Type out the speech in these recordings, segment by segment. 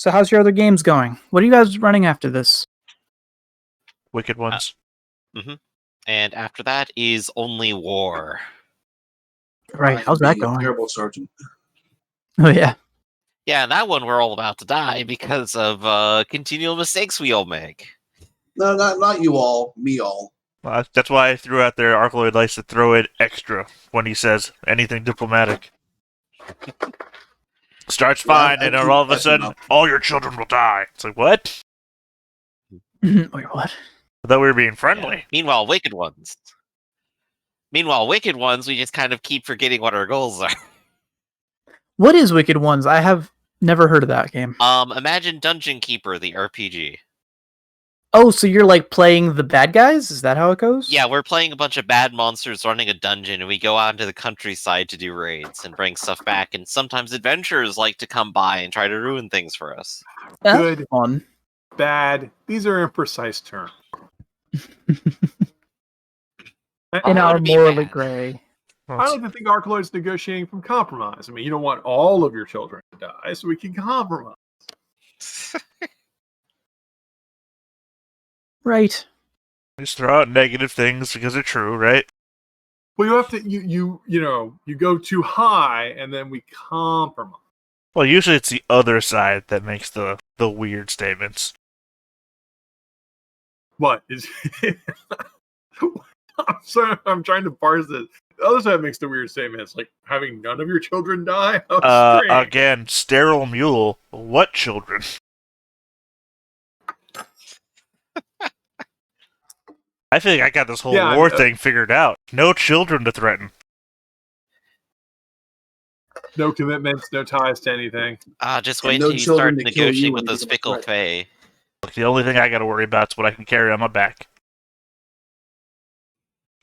So how's your other games going? What are you guys running after this? Wicked ones. And after that is only war. Right, how's that going? Terrible sergeant. Oh yeah. Yeah, that one we're all about to die because of continual mistakes we all make. No, not you all. Me all. That's why I threw out there Arcloid likes to throw in extra when he says anything diplomatic. Starts fine, and then all of a sudden, all your children will die. It's like, what? Wait, what? I thought we were being friendly. Yeah. Meanwhile, Wicked Ones, we just kind of keep forgetting what our goals are. What is Wicked Ones? I have never heard of that game. Imagine Dungeon Keeper, the RPG. Oh, so you're like playing the bad guys? Is that how it goes? Yeah, we're playing a bunch of bad monsters running a dungeon, and we go out into the countryside to do raids and bring stuff back, and sometimes adventurers like to come by and try to ruin things for us. That's Good. fun. Bad. These are imprecise terms. In How our to be morally bad. gray. I like to think Arcloid's negotiating from compromise. I mean, you don't want all of your children to die, so we can compromise. Right. Just throw out negative things because they're true, right? Well, you have to you go too high, and then we compromise. Well, usually it's the other side that makes the weird statements. What is? I'm sorry, I'm trying to parse this. The other side makes the weird statements, like having none of your children die. How strange. Again, sterile mule. What children? I think I got this whole war thing figured out. No children to threaten. No commitments, no ties to anything. Just wait no until you start children to kill negotiating you with when those you get fickle threat. fae. Look, the only thing I got to worry about is what I can carry on my back.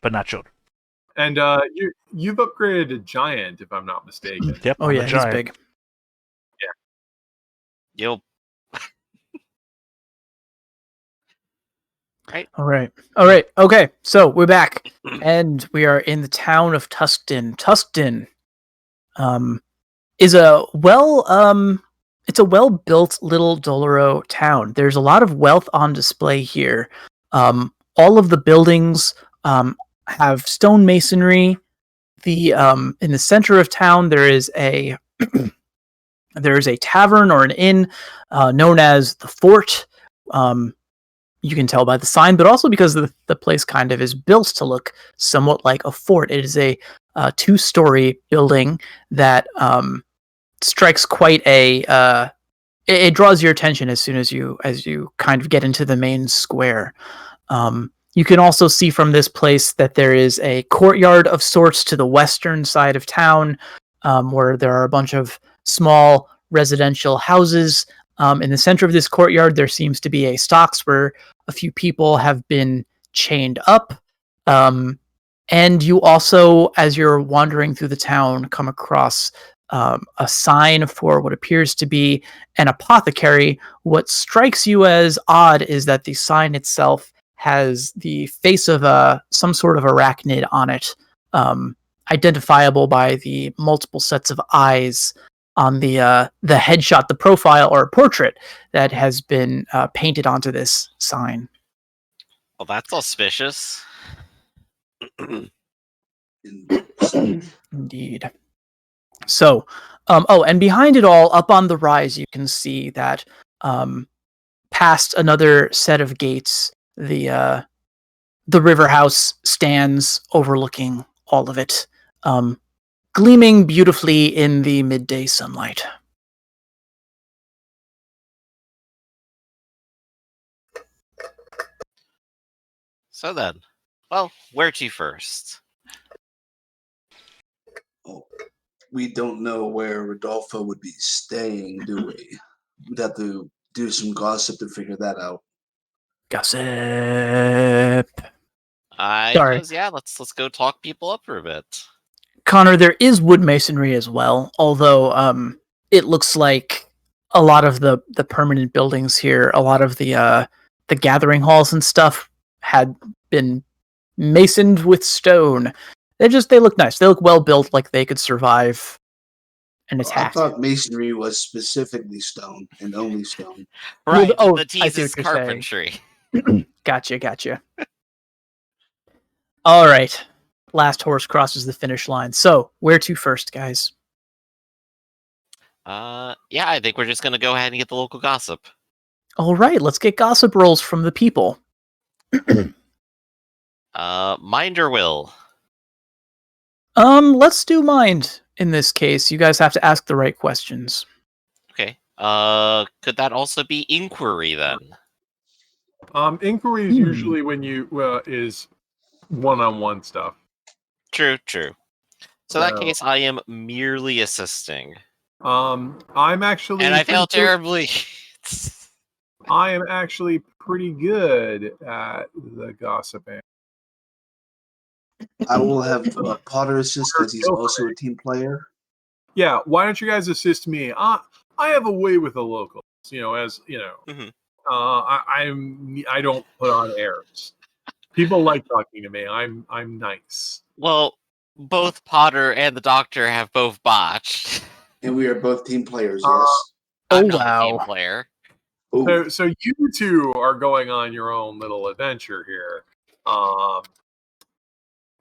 But not children. And you've upgraded to giant, if I'm not mistaken. Yep. Oh I'm yeah, a he's giant. big. You'll All right. Okay. So we're back, and we are in the town of Tuskton. Tuskton, is a it's a well-built little Doloro town. There's a lot of wealth on display here. All of the buildings have stone masonry. In the center of town there is a tavern or an inn known as the Fort. You can tell by the sign, but also because the place kind of is built to look somewhat like a fort. It is a 2-story building that strikes quite a. It draws your attention as soon as you kind of get into the main square. You can also see from this place that there is a courtyard of sorts to the western side of town, where there are a bunch of small residential houses. In the center of this courtyard, there seems to be a stocks where a few people have been chained up. And you also, as you're wandering through the town, come across a sign for what appears to be an apothecary. What strikes you as odd is that the sign itself has the face of some sort of arachnid on it, identifiable by the multiple sets of eyes on the headshot, the profile or portrait that has been painted onto this sign. Well, that's auspicious. Indeed. So, and behind it all, up on the rise, you can see that past another set of gates, the river house stands overlooking all of it, gleaming beautifully in the midday sunlight. So then, well, where to first? Oh, we don't know where Rodolfo would be staying, do we? We'd have to do some gossip to figure that out. Gossip. I Sorry. suppose, yeah, let's go talk people up for a bit. Connor, there is wood masonry as well, although it looks like a lot of the permanent buildings here, a lot of the gathering halls and stuff had been masoned with stone. They look nice. They look well built, like they could survive and it's I hacked. thought masonry was specifically stone and only stone. Well, Right. oh, the I tease see is what you're saying. carpentry. Gotcha. All right. Last horse crosses the finish line. So, where to first, guys? Yeah, I think we're just gonna go ahead and get the local gossip. All right, let's get gossip rolls from the people. Mind or will? Let's do mind in this case. You guys have to ask the right questions. Okay. Could that also be inquiry then? Inquiry is usually when you is one-on-one stuff. True. So in that case, I am merely assisting. I'm actually, And I fail terribly. I am actually pretty good at the gossiping. I will have Potter assist because he's also a team player. Yeah, why don't you guys assist me? I have a way with the locals. As you know, Mhm. I don't put on airs. People like talking to me. I'm nice. Well, both Potter and the Doctor have both botched. And we are both team players, yes. I'm Oh, not a team wow. player. Ooh. So you two are going on your own little adventure here.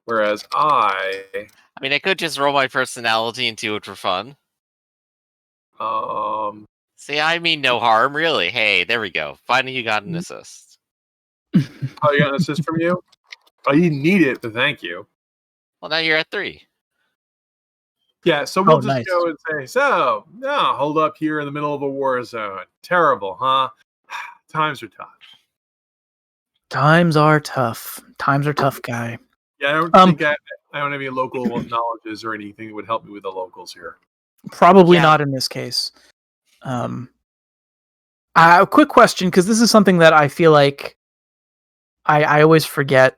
Whereas I mean, I could just roll my personality and do it for fun. See, I mean no harm, really. Hey, there we go. Finally, you got an assist. Oh, you got an assist from you? Oh, you didn't need it, but thank you. Well, now you're at 3. Yeah, so we'll just nice. go and say, so, yeah, hold up here in the middle of a war zone. Terrible, huh? Times are tough. Times are tough, guy. Yeah, I don't think I don't have any local knowledges or anything that would help me with the locals here. Probably Yeah. not in this case. A quick question, because this is something that I feel like I always forget.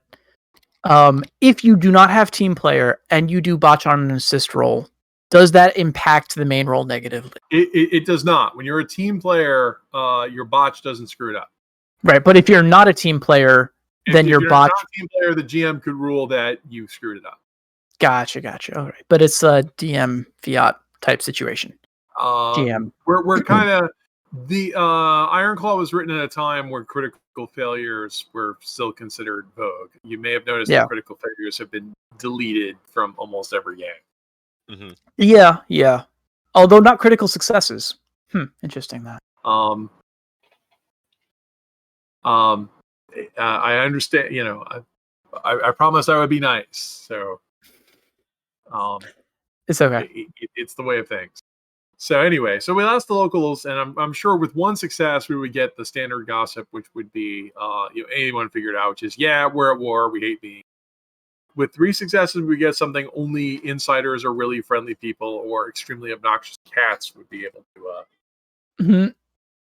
If you do not have team player and you do botch on an assist roll, does that impact the main roll negatively? It does not. When you're a team player, your botch doesn't screw it up. Right, but if you're not a team player, then your if you're botch. not a team player, the GM could rule that you screwed it up. Gotcha. All right, but it's a DM fiat type situation. GM. We're kind of the Ironclaw was written at a time where critical failures were still considered vogue. You may have noticed that critical failures have been deleted from almost every game. Mm-hmm. Yeah. Although not critical successes. Interesting that. I understand. I promised I would be nice. So, it's okay. It's the way of things. So anyway, so we lost the locals, and I'm sure with one success we would get the standard gossip, which would be anyone figured out, which is we're at war, we hate being. With 3 successes, we get something only insiders or really friendly people or extremely obnoxious cats would be able to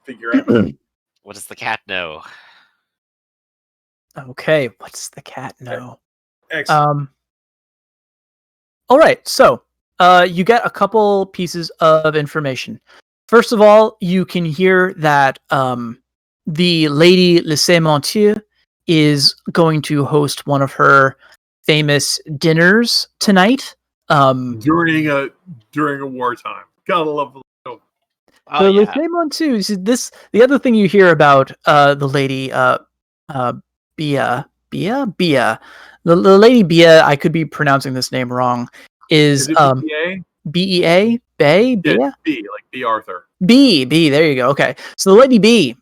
figure out. What does the cat know? Okay, what's the cat know? Excellent. All right, so you get a couple pieces of information. First of all, you can hear that the Lady Laissez-Mentir is going to host one of her famous dinners tonight. During a wartime. Gotta love the Laissez-Mentir. The other thing you hear about the lady Bia. The lady Bia, I could be pronouncing this name wrong, is BEA? BEA? Bay? Bia? Yeah, B, like B. Arthur. B, there you go. Okay. So the Lady B,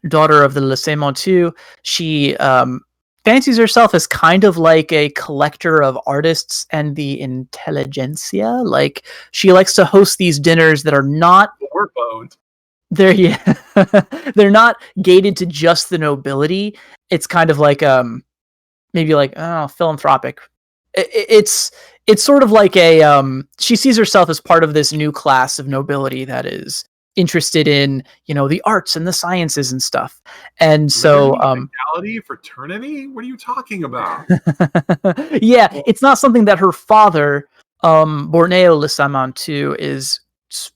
daughter of the Laissez-Mentir, she fancies herself as kind of like a collector of artists and the intelligentsia. Like, she likes to host these dinners that are not... They're not gated to just the nobility. It's kind of like maybe like philanthropic. It's sort of like a she sees herself as part of this new class of nobility that is interested in the arts and the sciences and stuff. And so fraternity, what are you talking about? Yeah, it's not something that her father Borneo Laissez-Mentir is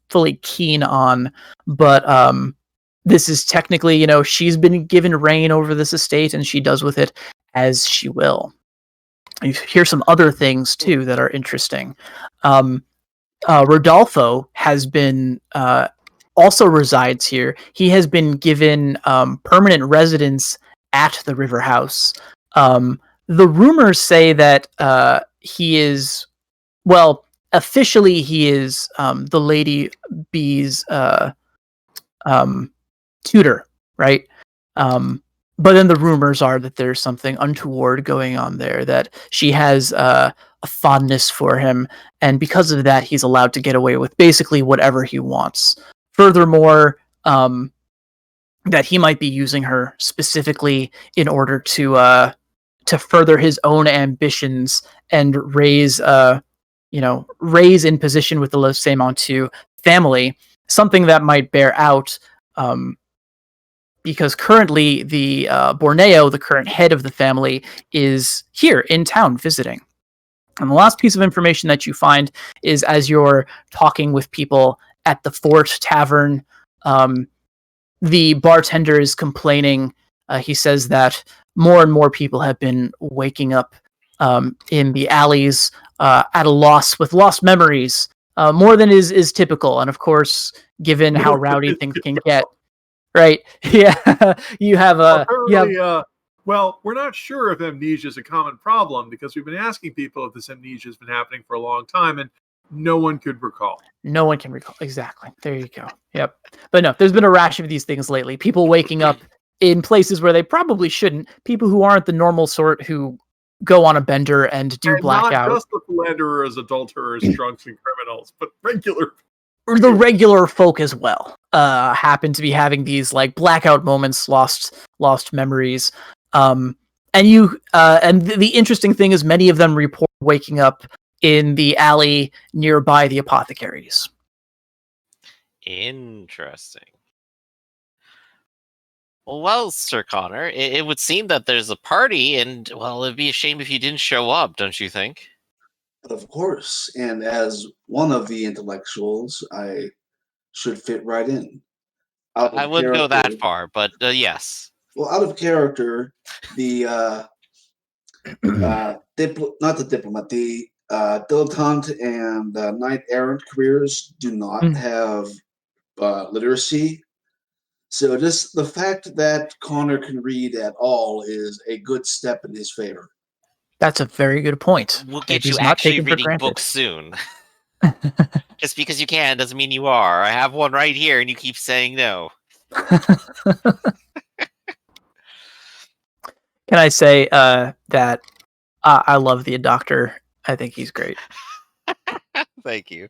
fully keen on, but this is technically, she's been given reign over this estate and she does with it as she will. You hear some other things too that are interesting. Rodolfo has been also resides here. He has been given permanent residence at the River House. The rumors say that he is, well, officially he is the Lady B's tutor, right? But then the rumors are that there's something untoward going on there, that she has a fondness for him, and because of that, he's allowed to get away with basically whatever he wants. Furthermore, that he might be using her specifically in order to further his own ambitions and raise in position with the Los Semontu family, something that might bear out. Because currently the Borneo, the current head of the family, is here in town visiting. And the last piece of information that you find is as you're talking with people at the Fort Tavern, the bartender is complaining. He says that more and more people have been waking up in the alleys at a loss with lost memories, more than is typical. And of course, given how rowdy things can get, right? Yeah, well, we're not sure if amnesia is a common problem because we've been asking people if this amnesia has been happening for a long time, and no one could recall. No one can recall. Exactly. There you go. Yep. But no, there's been a rash of these things lately. People waking up in places where they probably shouldn't. People who aren't the normal sort who go on a bender and do blackout. Not just the philanderers, adulterers, drunks, and criminals, but the regular folk as well happen to be having these like blackout moments, lost memories. And the interesting thing is many of them report waking up in the alley nearby the apothecaries. Interesting. Well, Sir Connor, it would seem that there's a party, and, well, it'd be a shame if you didn't show up, don't you think? But of course, and as one of the intellectuals, I should fit right in. I wouldn't go that far, but yes. Well, out of character, the not the diplomat, the dilettante and knight errant careers do not have literacy. So just the fact that Connor can read at all is a good step in his favor. That's a very good point. We'll get you actually reading books soon. Just because you can doesn't mean you are. I have one right here, and you keep saying no. Can I say that I love the doctor? I think he's great. Thank you.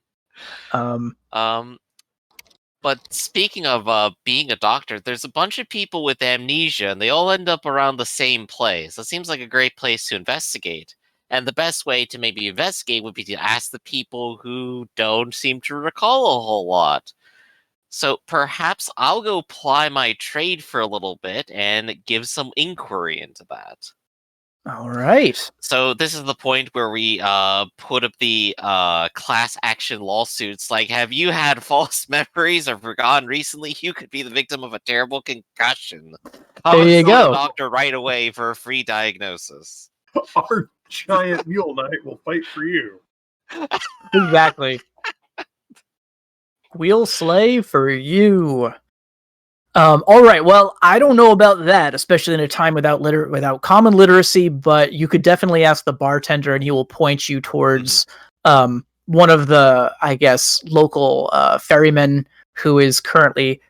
But speaking of being a doctor, there's a bunch of people with amnesia, and they all end up around the same place. It seems like a great place to investigate. And the best way to maybe investigate would be to ask the people who don't seem to recall a whole lot. So perhaps I'll go ply my trade for a little bit and give some inquiry into that. All right. So this is the point where we put up the class action lawsuits. Like, have you had false memories or forgotten recently? You could be the victim of a terrible concussion. There you go. The doctor right away for a free diagnosis. Our giant mule knight will fight for you. Exactly. We'll slay for you. All right. Well, I don't know about that, especially in a time without common literacy. But you could definitely ask the bartender, and he will point you towards one of the, I guess, local ferrymen who is currently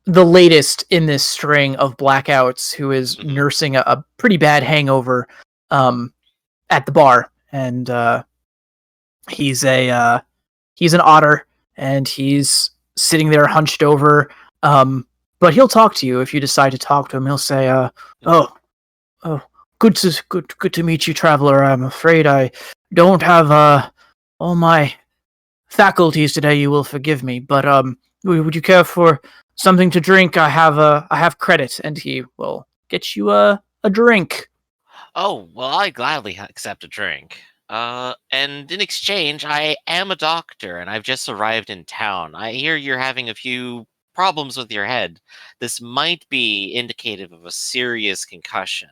the latest in this string of blackouts, who is nursing a pretty bad hangover at the bar, and he's an otter, and he's sitting there hunched over. But he'll talk to you if you decide to talk to him. He'll say, "Oh, good to meet you, traveler. I'm afraid I don't have all my faculties today. You will forgive me, but would you care for something to drink? I have credit," and he will get you a drink. Oh, well, I gladly accept a drink. And in exchange, I am a doctor, and I've just arrived in town. I hear you're having a few problems with your head. This might be indicative of a serious concussion.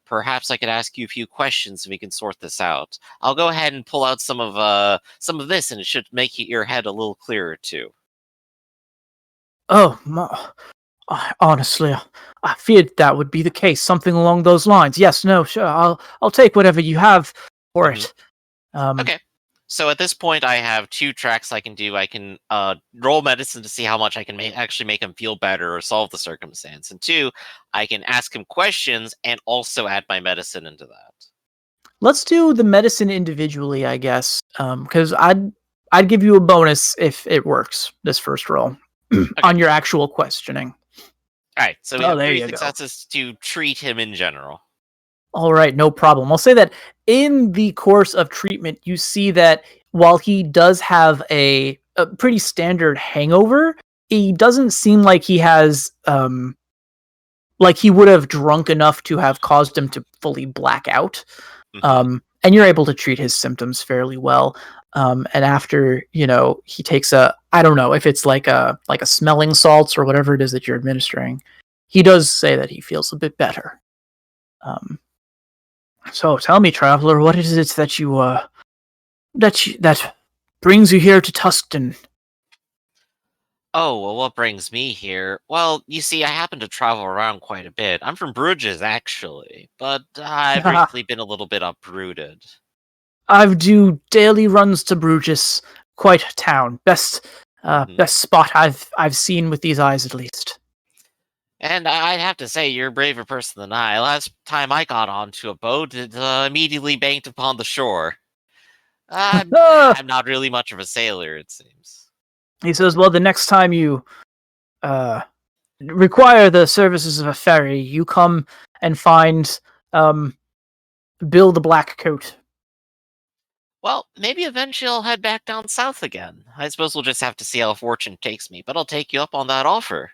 perhaps I could ask you a few questions and we can sort this out. I'll go ahead and pull out some of this, and it should make your head a little clearer too. Oh, honestly, I feared that would be the case. Something along those lines. Yes, no, sure. I'll take whatever you have for it. Okay. So at this point, I have 2 tracks I can do. I can roll medicine to see how much I can actually make him feel better or solve the circumstance. And 2, I can ask him questions and also add my medicine into that. Let's do the medicine individually, I guess, because I'd give you a bonus if it works this first roll on your actual questioning. All right. So we Oh, have there 3 you go. successes to treat him in general. All right, no problem. I'll say that in the course of treatment, you see that while he does have a pretty standard hangover, he doesn't seem like he has, like he would have drunk enough to have caused him to fully black out. And you're able to treat his symptoms fairly well. And after, he takes I don't know if it's like a smelling salts or whatever it is that you're administering, he does say that he feels a bit better. So tell me, traveler, what is it that you that brings you here to Tuscan? Oh, well, what brings me here? Well, you see, I happen to travel around quite a bit. I'm from Bruges, actually, but I've recently been a little bit uprooted. I've do daily runs to Bruges, quite a town. Best spot I've seen with these eyes, at least. And I'd have to say, you're a braver person than I. Last time I got onto a boat, it immediately banked upon the shore. I'm not really much of a sailor, it seems. He says, well, the next time you require the services of a ferry, you come and find Bill the Black Coat. Well, maybe eventually I'll head back down south again. I suppose we'll just have to see how fortune takes me, but I'll take you up on that offer.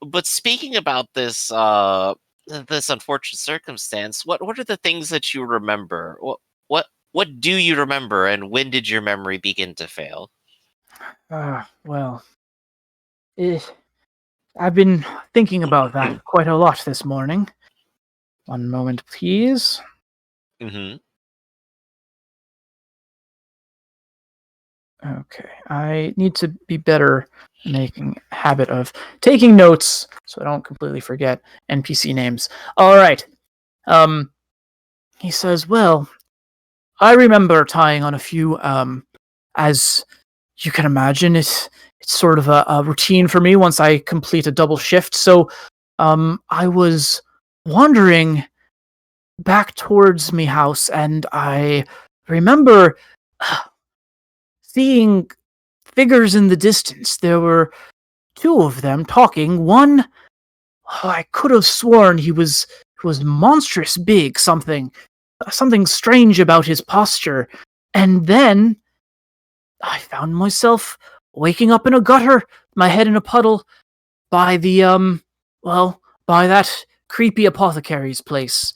But speaking about this this unfortunate circumstance, what are the things that you remember? What do you remember, and when did your memory begin to fail? Well, I've been thinking about that quite a lot this morning. One moment, please. Okay, I need to be better making a habit of taking notes so I don't completely forget NPC names. All right. He says, well, I remember tying on a few, as you can imagine, it's sort of a routine for me once I complete a double shift. So I was wandering back towards me house, and I remember seeing figures in the distance. There were 2 of them talking. One, I could have sworn he was monstrous big, something strange about his posture. And then I found myself waking up in a gutter, my head in a puddle, by the by that creepy apothecary's place.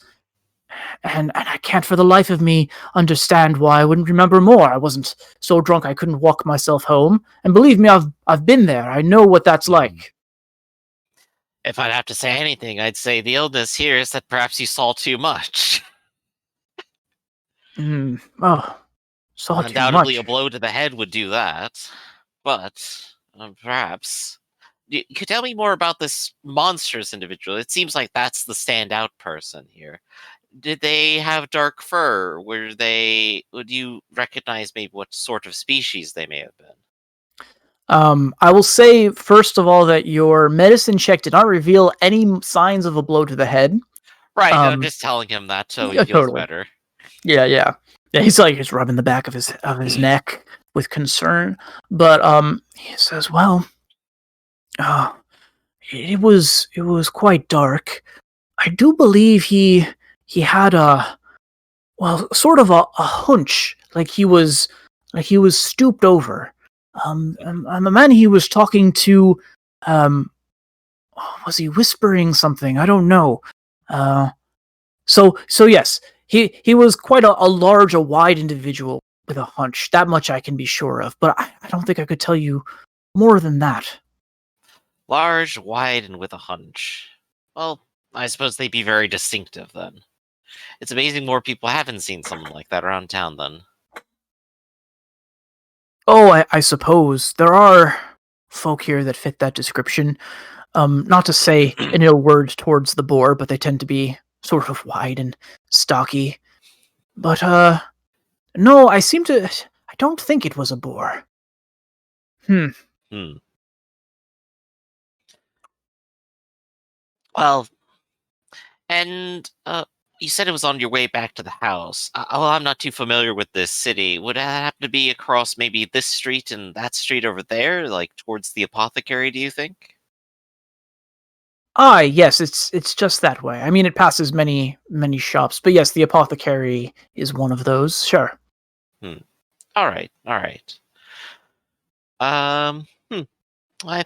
And I can't for the life of me understand why I wouldn't remember more. I wasn't so drunk I couldn't walk myself home. And believe me, I've been there. I know what that's like. If I'd have to say anything, I'd say the illness here is that perhaps you saw too much. Saw Undoubtedly, too a much. blow to the head would do that. But perhaps you could tell me more about this monstrous individual. It seems like that's the standout person here. Did they have dark fur? Would you recognize maybe what sort of species they may have been? I will say, first of all, that your medicine check did not reveal any signs of a blow to the head. Right, I'm just telling him that so he feels totally better. Yeah. He's rubbing the back of his neck with concern. But he says, well, it was quite dark. I do believe he had sort of a hunch, like he was stooped over. The man he was talking to, was he whispering something? I don't know. So yes, he was quite a large, a wide individual with a hunch. That much I can be sure of, but I don't think I could tell you more than that. Large, wide, and with a hunch. Well, I suppose they'd be very distinctive then. It's amazing more people haven't seen someone like that around town then. Oh, I suppose there are folk here that fit that description. Not to say an ill word towards the boar, but they tend to be sort of wide and stocky. But, no, I don't think it was a boar. Well, and, you said it was on your way back to the house. Well, I'm not too familiar with this city. Would it happen to be across maybe this street and that street over there, like towards the apothecary, do you think? Ah, yes, it's just that way. I mean, it passes many shops, but yes, the apothecary is one of those. Sure. All right. I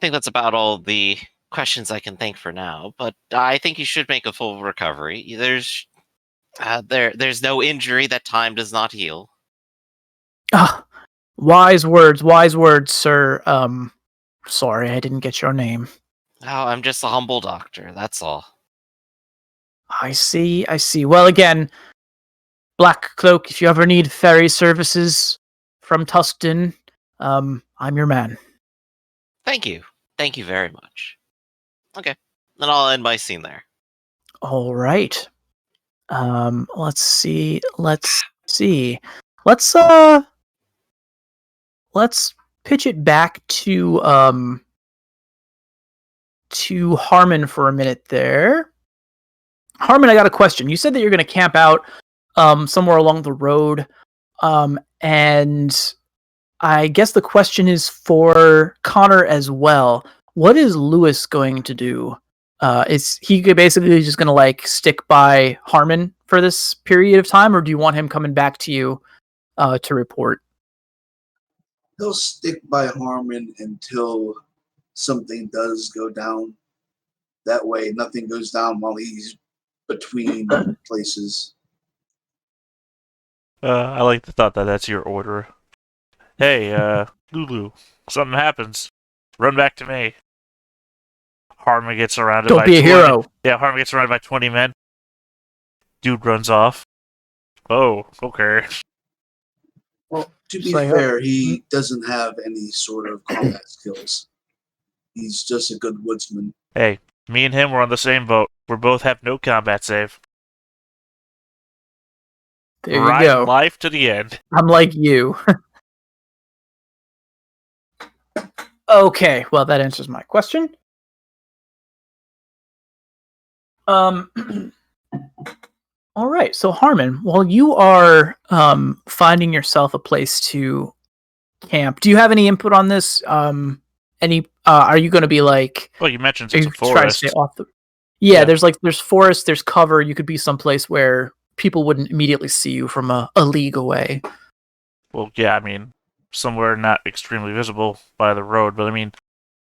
think that's about all the questions I can think for now. But I think you should make a full recovery. There's no injury that time does not heal. Ah, wise words, sir. Sorry, I didn't get your name. Oh, I'm just a humble doctor. That's all. I see. Well, again, Black Cloak, if you ever need ferry services from Tustin, I'm your man. Thank you very much. Okay, then I'll end my scene there. All right. Let's see. Let's pitch it back to Harmon for a minute there. Harmon, I got a question. You said that you're going to camp out somewhere along the road, and I guess the question is for Connor as well. What is Lewis going to do? Is he basically just going to like stick by Harmon for this period of time, or do you want him coming back to you to report? He'll stick by Harmon until something does go down. That way, nothing goes down while he's between places. I like the thought that that's your order. Hey, Lulu, something happens. Run back to me. Harmon gets surrounded by Don't be a 20 hero. Yeah, Harmon gets surrounded by 20 men. Dude runs off. Oh, okay. Well, to be Just like, fair, he doesn't have any sort of combat skills. He's just a good woodsman. Hey, me and him were on the same boat. We both have no combat save. There Ride you go. life to the end. I'm like you. Okay, well that answers my question. All right, so Harmon, while you are finding yourself a place to camp, do you have any input on this? Are you going to be like? Well, you mentioned Are it's you a trying to forest. stay off the? Yeah, Yeah. there's forest, there's cover. You could be someplace where people wouldn't immediately see you from a league away. Well, yeah, I mean, somewhere not extremely visible by the road, but I mean,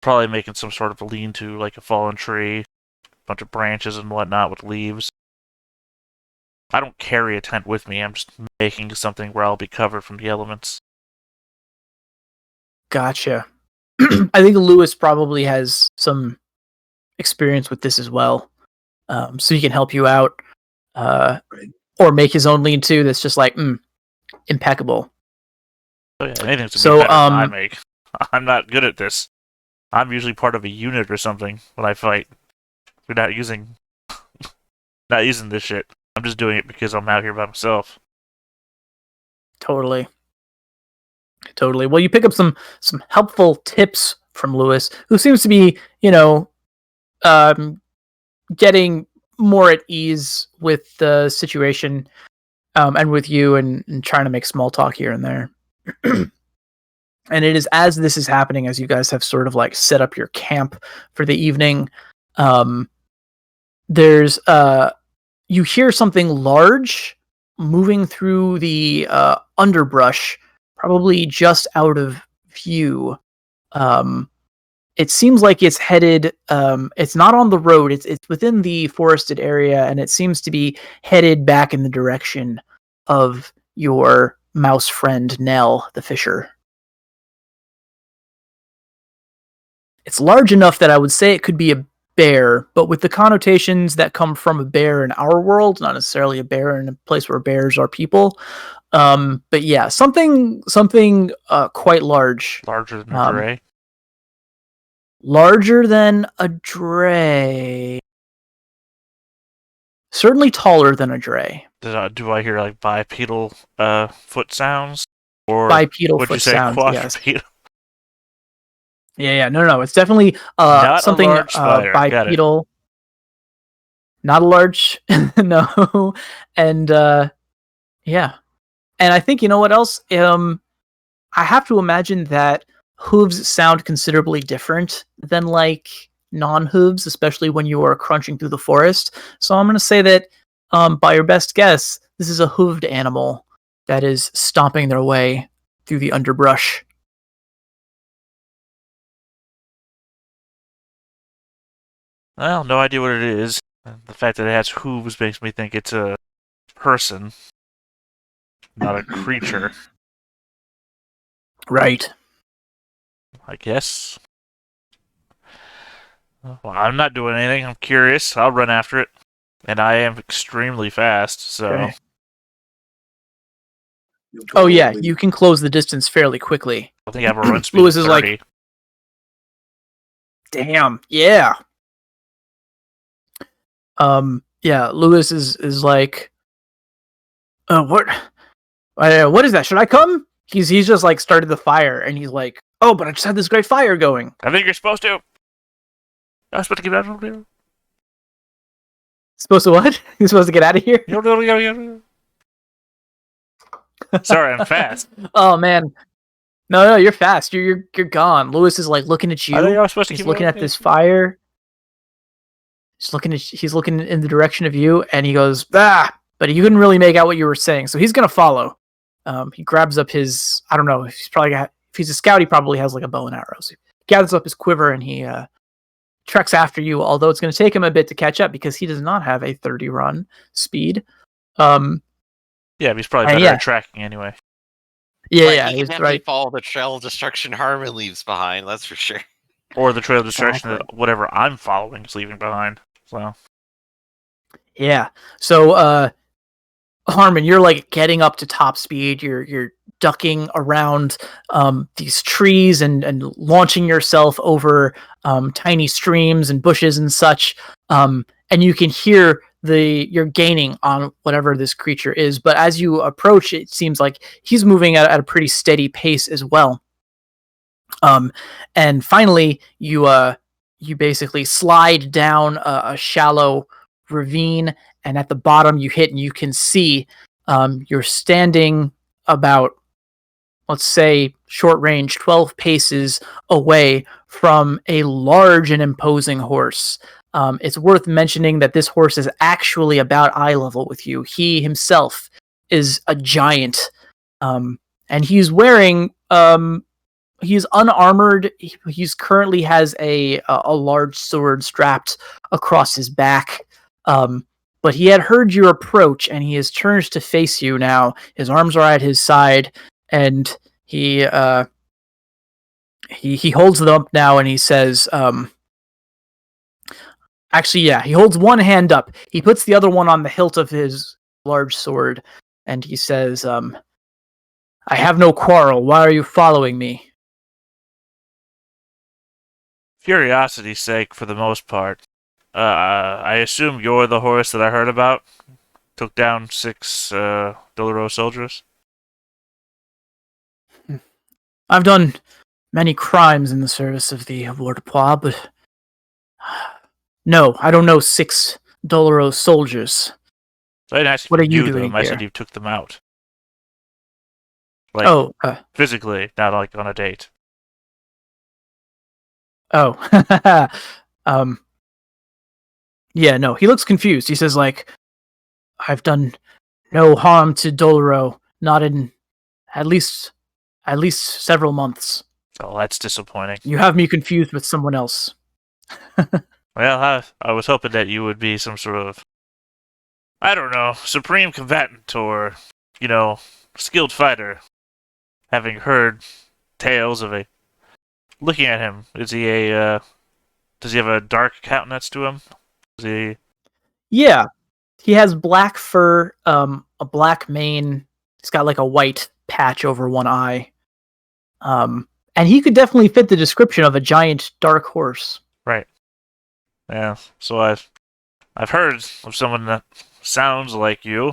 probably making some sort of a lean-to, like a fallen tree, a bunch of branches and whatnot with leaves. I don't carry a tent with me. I'm just making something where I'll be covered from the elements. Gotcha. I think Lewis probably has some experience with this as well, so he can help you out, or make his own lean-to that's just like impeccable. So yeah, anything's So, better than I make. I'm not good at this. I'm usually part of a unit or something when I fight. We're not using this shit. I'm just doing it because I'm out here by myself. Totally. Well, you pick up some helpful tips from Lewis, who seems to be, getting more at ease with the situation, and with you, and trying to make small talk here and there. And it is as this is happening, as you guys have sort of like set up your camp for the evening, there's you hear something large moving through the underbrush, probably just out of view. It seems like it's headed. It's not on the road. It's within the forested area, and it seems to be headed back in the direction of your mouse friend Nell, the fisher. It's large enough that I would say it could be bear, but with the connotations that come from a bear in our world, not necessarily a bear in a place where bears are people. But yeah, something quite large. Larger than a dray. Larger than a dray. Certainly taller than a dray. Do I hear like bipedal foot sounds? Or Bipedal would foot you say sounds, yes. quadrupedal? Yeah. No. It's definitely Not something a large spider. Got it. bipedal. Not a large, no. And yeah. And I think, you know what else? I have to imagine that hooves sound considerably different than like non-hooves, especially when you are crunching through the forest. So I'm going to say that by your best guess, this is a hooved animal that is stomping their way through the underbrush. Well, no idea what it is. The fact that it has hooves makes me think it's a person, not a creature. Right. I guess. Well, I'm not doing anything. I'm curious. I'll run after it. And I am extremely fast, so... Okay. Oh yeah, you can close the distance fairly quickly. I think I have a run speed Lewis of is 30. like, damn, yeah. Yeah, Lewis is like, what is that? Should I come? He's just like started the fire, and he's like, oh, but I just had this great fire going. I think you're supposed to. I was supposed to get out of here. Supposed to what? You're supposed to get out of here? Sorry, I'm fast. Oh man, no, you're fast. You're gone. Lewis is like looking at you. I think I was supposed to He's keep looking at this fire. He's looking in the direction of you, and he goes, ah! But he couldn't really make out what you were saying, so he's gonna follow. He grabs up his, I don't know, if he's a scout, he probably has like a bow and arrow. So he gathers up his quiver and he treks after you, although it's going to take him a bit to catch up because he does not have a 30 run speed. Yeah, but he's probably better at tracking anyway. Yeah, he can definitely follow the trail of destruction Harmon leaves behind, that's for sure. Or the trail of destruction that whatever I'm following is leaving behind. So yeah. So Harmon, you're like getting up to top speed. You're ducking around these trees and launching yourself over tiny streams and bushes and such. And you can hear you're gaining on whatever this creature is. But as you approach, it seems like he's moving at a pretty steady pace as well. And finally, you basically slide down a shallow ravine, and at the bottom you hit, and you can see you're standing about, let's say, short range, 12 paces away from a large and imposing horse. It's worth mentioning that this horse is actually about eye level with you. He himself is a giant, and he's wearing... He's unarmored. He's currently has a large sword strapped across his back. But he had heard your approach, and he has turned to face you now. His arms are at his side, and he holds them up now, and he says, he holds one hand up. He puts the other one on the hilt of his large sword, and he says, I have no quarrel. Why are you following me? Curiosity's sake, for the most part. I assume you're the horse that I heard about? Took down 6 Doloro soldiers? I've done many crimes in the service of the Avoirdupois, but... No, I don't know 6 Doloro soldiers. I didn't ask what are you doing doing them. I here? said you took them out. Like, physically, not like on a date. Oh. Yeah, no, he looks confused. He says, like, I've done no harm to Doloro, not in at least several months. Oh, that's disappointing. You have me confused with someone else. Well, I was hoping that you would be some sort of, I don't know, supreme combatant or, skilled fighter. Having heard tales of looking at him, is he a Does he have a dark countenance to him? Does he? Yeah, he has black fur, a black mane. He's got like a white patch over one eye. And he could definitely fit the description of a giant dark horse. Right. Yeah. So I've heard of someone that sounds like you,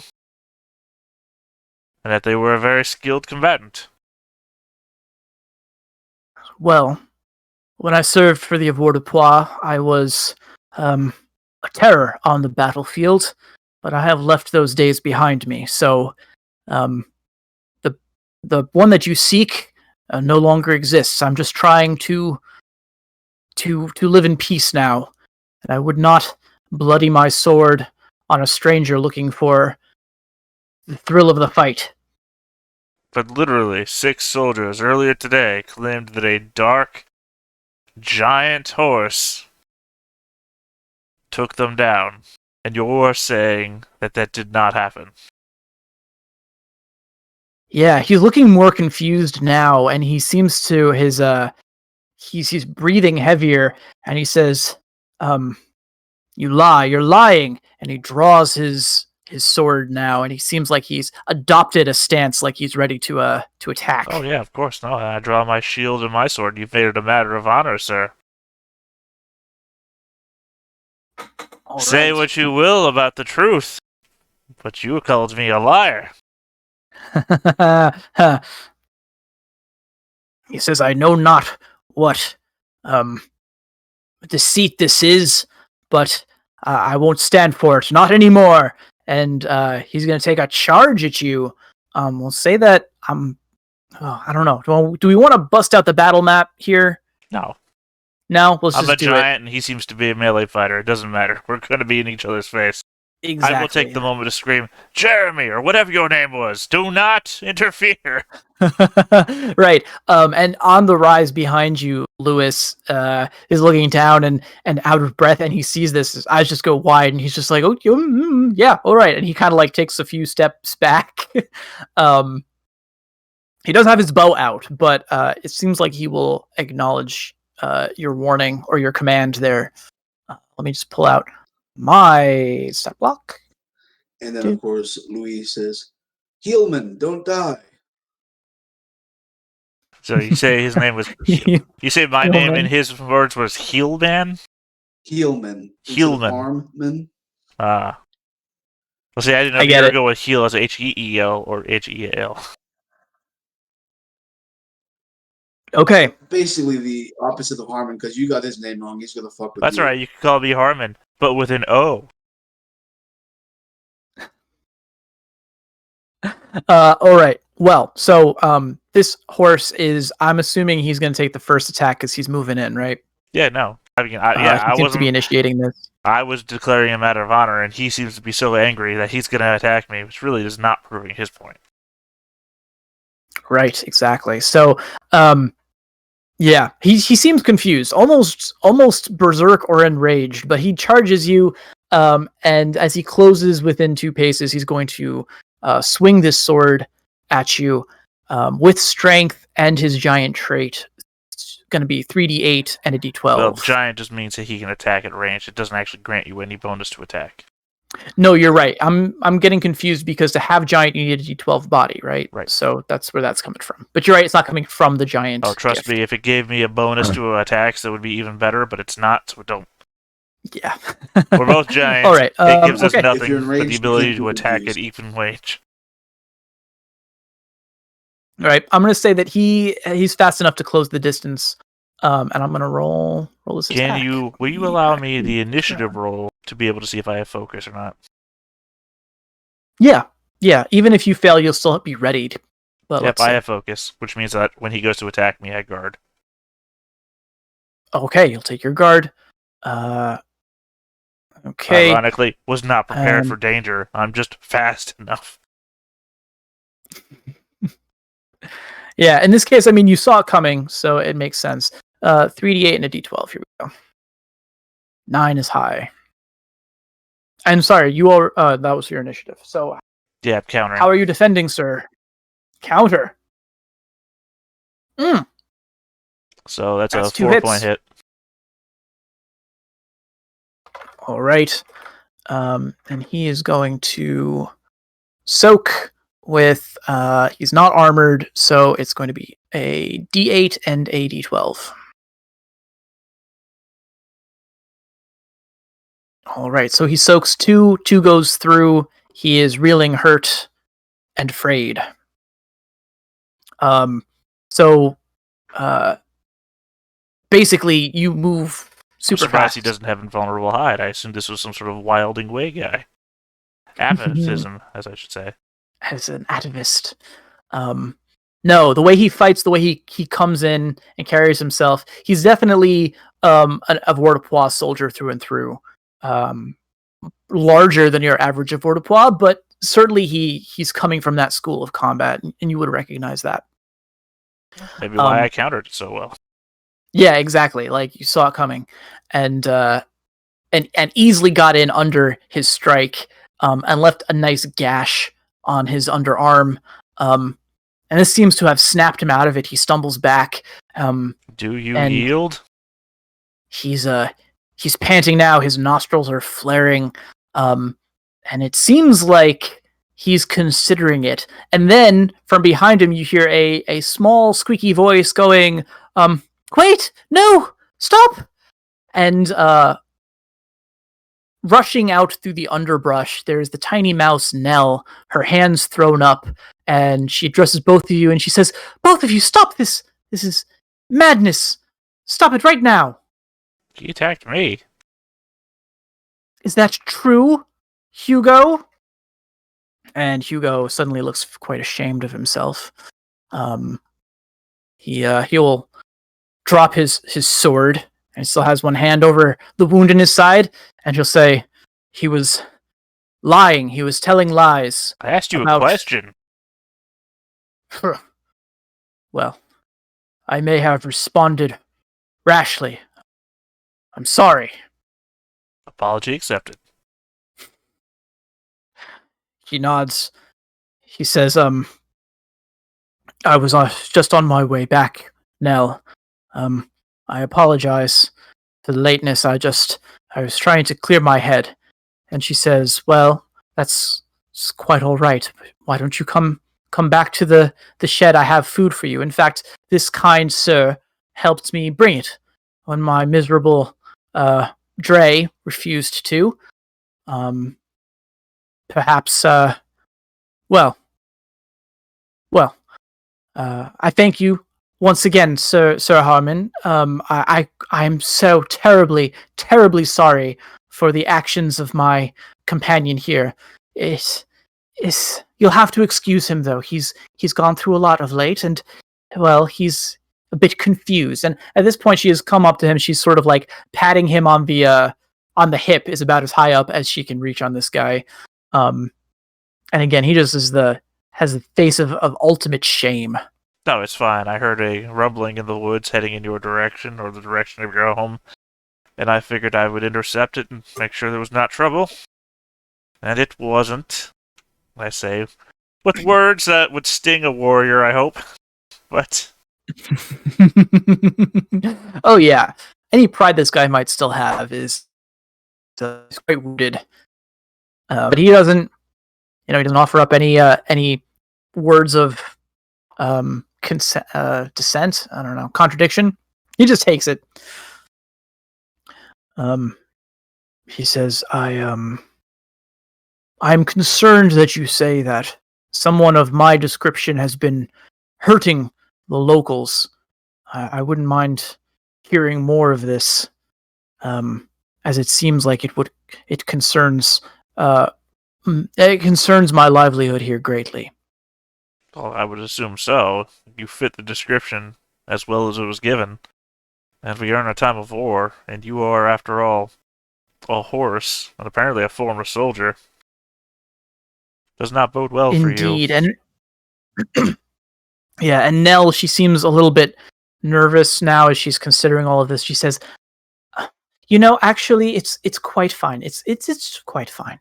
and that they were a very skilled combatant. Well, when I served for the avoirdupois, I was a terror on the battlefield, but I have left those days behind me. So, the one that you seek no longer exists. I'm just trying to live in peace now, and I would not bloody my sword on a stranger looking for the thrill of the fight. But literally, 6 soldiers earlier today claimed that a dark, giant horse took them down, and you're saying that that did not happen. Yeah, he's looking more confused now, and he seems to he's breathing heavier, and he says, "You lie, you're lying." And he draws his sword now, and he seems like he's adopted a stance, like he's ready to attack. Oh yeah, of course. No, I draw my shield and my sword. You've made it a matter of honor, sir. All Say right. what you will about the truth, but you called me a liar. He says, "I know not what deceit this is, but I won't stand for it, not anymore." And he's going to take a charge at you. We'll say that I don't know. Do we want to bust out the battle map here? No. No, let's I'm just a do giant, and he seems to be a melee fighter. It doesn't matter. We're going to be in each other's face. it. Exactly. I will take the moment to scream, Jeremy, or whatever your name was, do not interfere. Right. And on the rise behind you, Lewis is looking down and out of breath, and he sees this. His eyes just go wide, and he's just like, "Oh, yeah, all right." And he kind of like takes a few steps back. He does have his bow out, but it seems like he will acknowledge your warning or your command there. Let me just pull out my stat block. And then, of course, Louis says, Heelman, don't die. So you say his name was... you say my name in his words was Heelman? Heelman. Heelman. Armman. Well, see, I didn't know if you were going to go with heel as H-E-E-L or H-E-A-L. Okay. Basically the opposite of Harmon, because you got his name wrong. He's going to fuck with That's you. right, you can call me Harmon, but with an O. All right. Well, so this horse is. I'm assuming he's going to take the first attack because he's moving in, right? Yeah, no. I mean, he seems to be initiating this. I was declaring a matter of honor, and he seems to be so angry that he's going to attack me, which really is not proving his point. Right. Exactly. So, yeah, he seems confused, almost berserk or enraged, but he charges you. And as he closes within 2 paces, he's going to swing this sword at you with strength and his giant trait. It's going to be 3d8 and a d12. Well, giant just means that he can attack at range. It doesn't actually grant you any bonus to attack. No, you're right. I'm getting confused because to have giant, you need a d12 body, right? Right. So that's where that's coming from. But you're right, it's not coming from the giant. Oh, trust me, if it gave me a bonus to attacks, that would be even better, but it's not, so don't. Yeah. We're both giants. All right. It gives us okay. nothing but the ability to attack at even range. All right. I'm going to say that he's fast enough to close the distance, and I'm going to roll this attack. Will you allow me the initiative roll to be able to see if I have focus or not? Yeah. Even if you fail, you'll still be readied. But yep, I have focus, which means that when he goes to attack me, I guard. Okay, you'll take your guard. Okay. Ironically, was not prepared for danger. I'm just fast enough. Yeah, in this case, I mean, you saw it coming, so it makes sense. 3d8 and a d12. Here we go. 9 is high. I'm sorry, you all. That was your initiative. So, yeah, I'm countering. How are you defending, sir? Counter. So that's a 2 4-point hit. All right. And he is going to soak with, he's not armored, so it's going to be a D8 and a D12. All right, so he soaks 2, 2 goes through. He is reeling, hurt, and frayed. So basically, you move super I'm surprised fast. he doesn't have invulnerable hide. I assumed this was some sort of wilding way guy. Atavism, as I should say. As an atavist. No, the way he fights, the way he comes in and carries himself, he's definitely a Vortipois soldier through and through. Larger than your average Vortipois, but certainly he's coming from that school of combat, and you would recognize that. Maybe why I countered it so well. Yeah, exactly. Like you saw it coming, and easily got in under his strike, and left a nice gash on his underarm. And this seems to have snapped him out of it. He stumbles back. Do you yield? He's panting now. His nostrils are flaring, and it seems like he's considering it. And then from behind him, you hear a small squeaky voice going, "Wait, no, stop!" And rushing out through the underbrush, there's the tiny mouse Nell, her hands thrown up, and she addresses both of you, and she says, "Both of you, stop this! This is madness! Stop it right now!" He attacked me. "Is that true, Hugo?" And Hugo suddenly looks quite ashamed of himself. He will drop his sword, and still has one hand over the wound in his side, and he'll say, "He was lying. He was telling lies." I asked you a question. Well, I may have responded rashly. I'm sorry. Apology accepted. He nods. He says, I was just on my way back, Nell. I apologize for the lateness. I was trying to clear my head." And she says, "Well, that's quite all right. Why don't you come back to the shed? I have food for you. In fact, this kind sir helped me bring it when my miserable Dre refused to. Perhaps, I thank you once again, Sir Harmon. I'm so terribly, terribly sorry for the actions of my companion here. You'll have to excuse him, though. He's gone through a lot of late, and, well, he's a bit confused." And at this point, she has come up to him. She's sort of like patting him on the hip, is about as high up as she can reach on this guy. And again, he just has the face of ultimate shame. No, it's fine. I heard a rumbling in the woods heading in your direction, or the direction of your home, and I figured I would intercept it and make sure there was not trouble. And it wasn't. I say, with words that would sting a warrior, I hope. But... Oh yeah, any pride this guy might still have is quite wounded. But he doesn't, he doesn't offer up any words of dissent. I don't know, contradiction. He just takes it. He says, I'm concerned that you say that someone of my description has been hurting the locals. I wouldn't mind hearing more of this, as it seems like it concerns my livelihood here greatly. Well, I would assume so. You fit the description as well as it was given. And we are in a time of war, and you are, after all, a horse, and apparently a former soldier. Does not bode well for you. Indeed, and yeah, and Nell, she seems a little bit nervous now as she's considering all of this. She says, actually, it's quite fine. It's quite fine.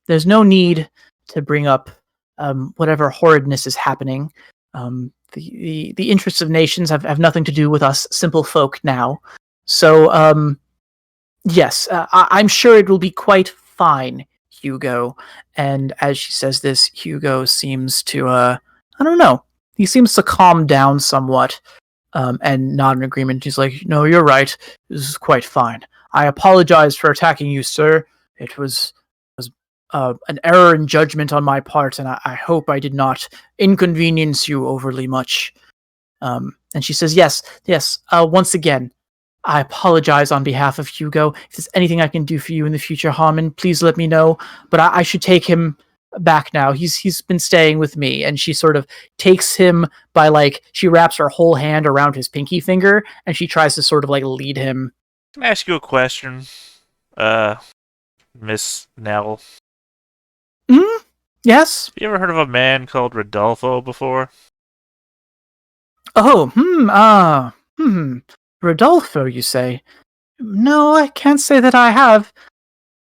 There's no need to bring up whatever horridness is happening. The interests of nations have nothing to do with us simple folk now. So Yes, I'm sure it will be quite fine, Hugo. And as she says this, Hugo seems to, I don't know, he seems to calm down somewhat and nod in agreement. He's like, no, you're right. This is quite fine. I apologize for attacking you, sir. It was an error in judgment on my part, and I hope I did not inconvenience you overly much. And she says, yes, once again, I apologize on behalf of Hugo. If there's anything I can do for you in the future, Harmon, please let me know. But I should take him back now. He's been staying with me. And she sort of takes him by, like, she wraps her whole hand around his pinky finger, and she tries to sort of, like, lead him. Can I ask you a question, Miss Nell? Yes? You ever heard of a man called Rodolfo before? Oh, Rodolfo, you say? No, I can't say that I have.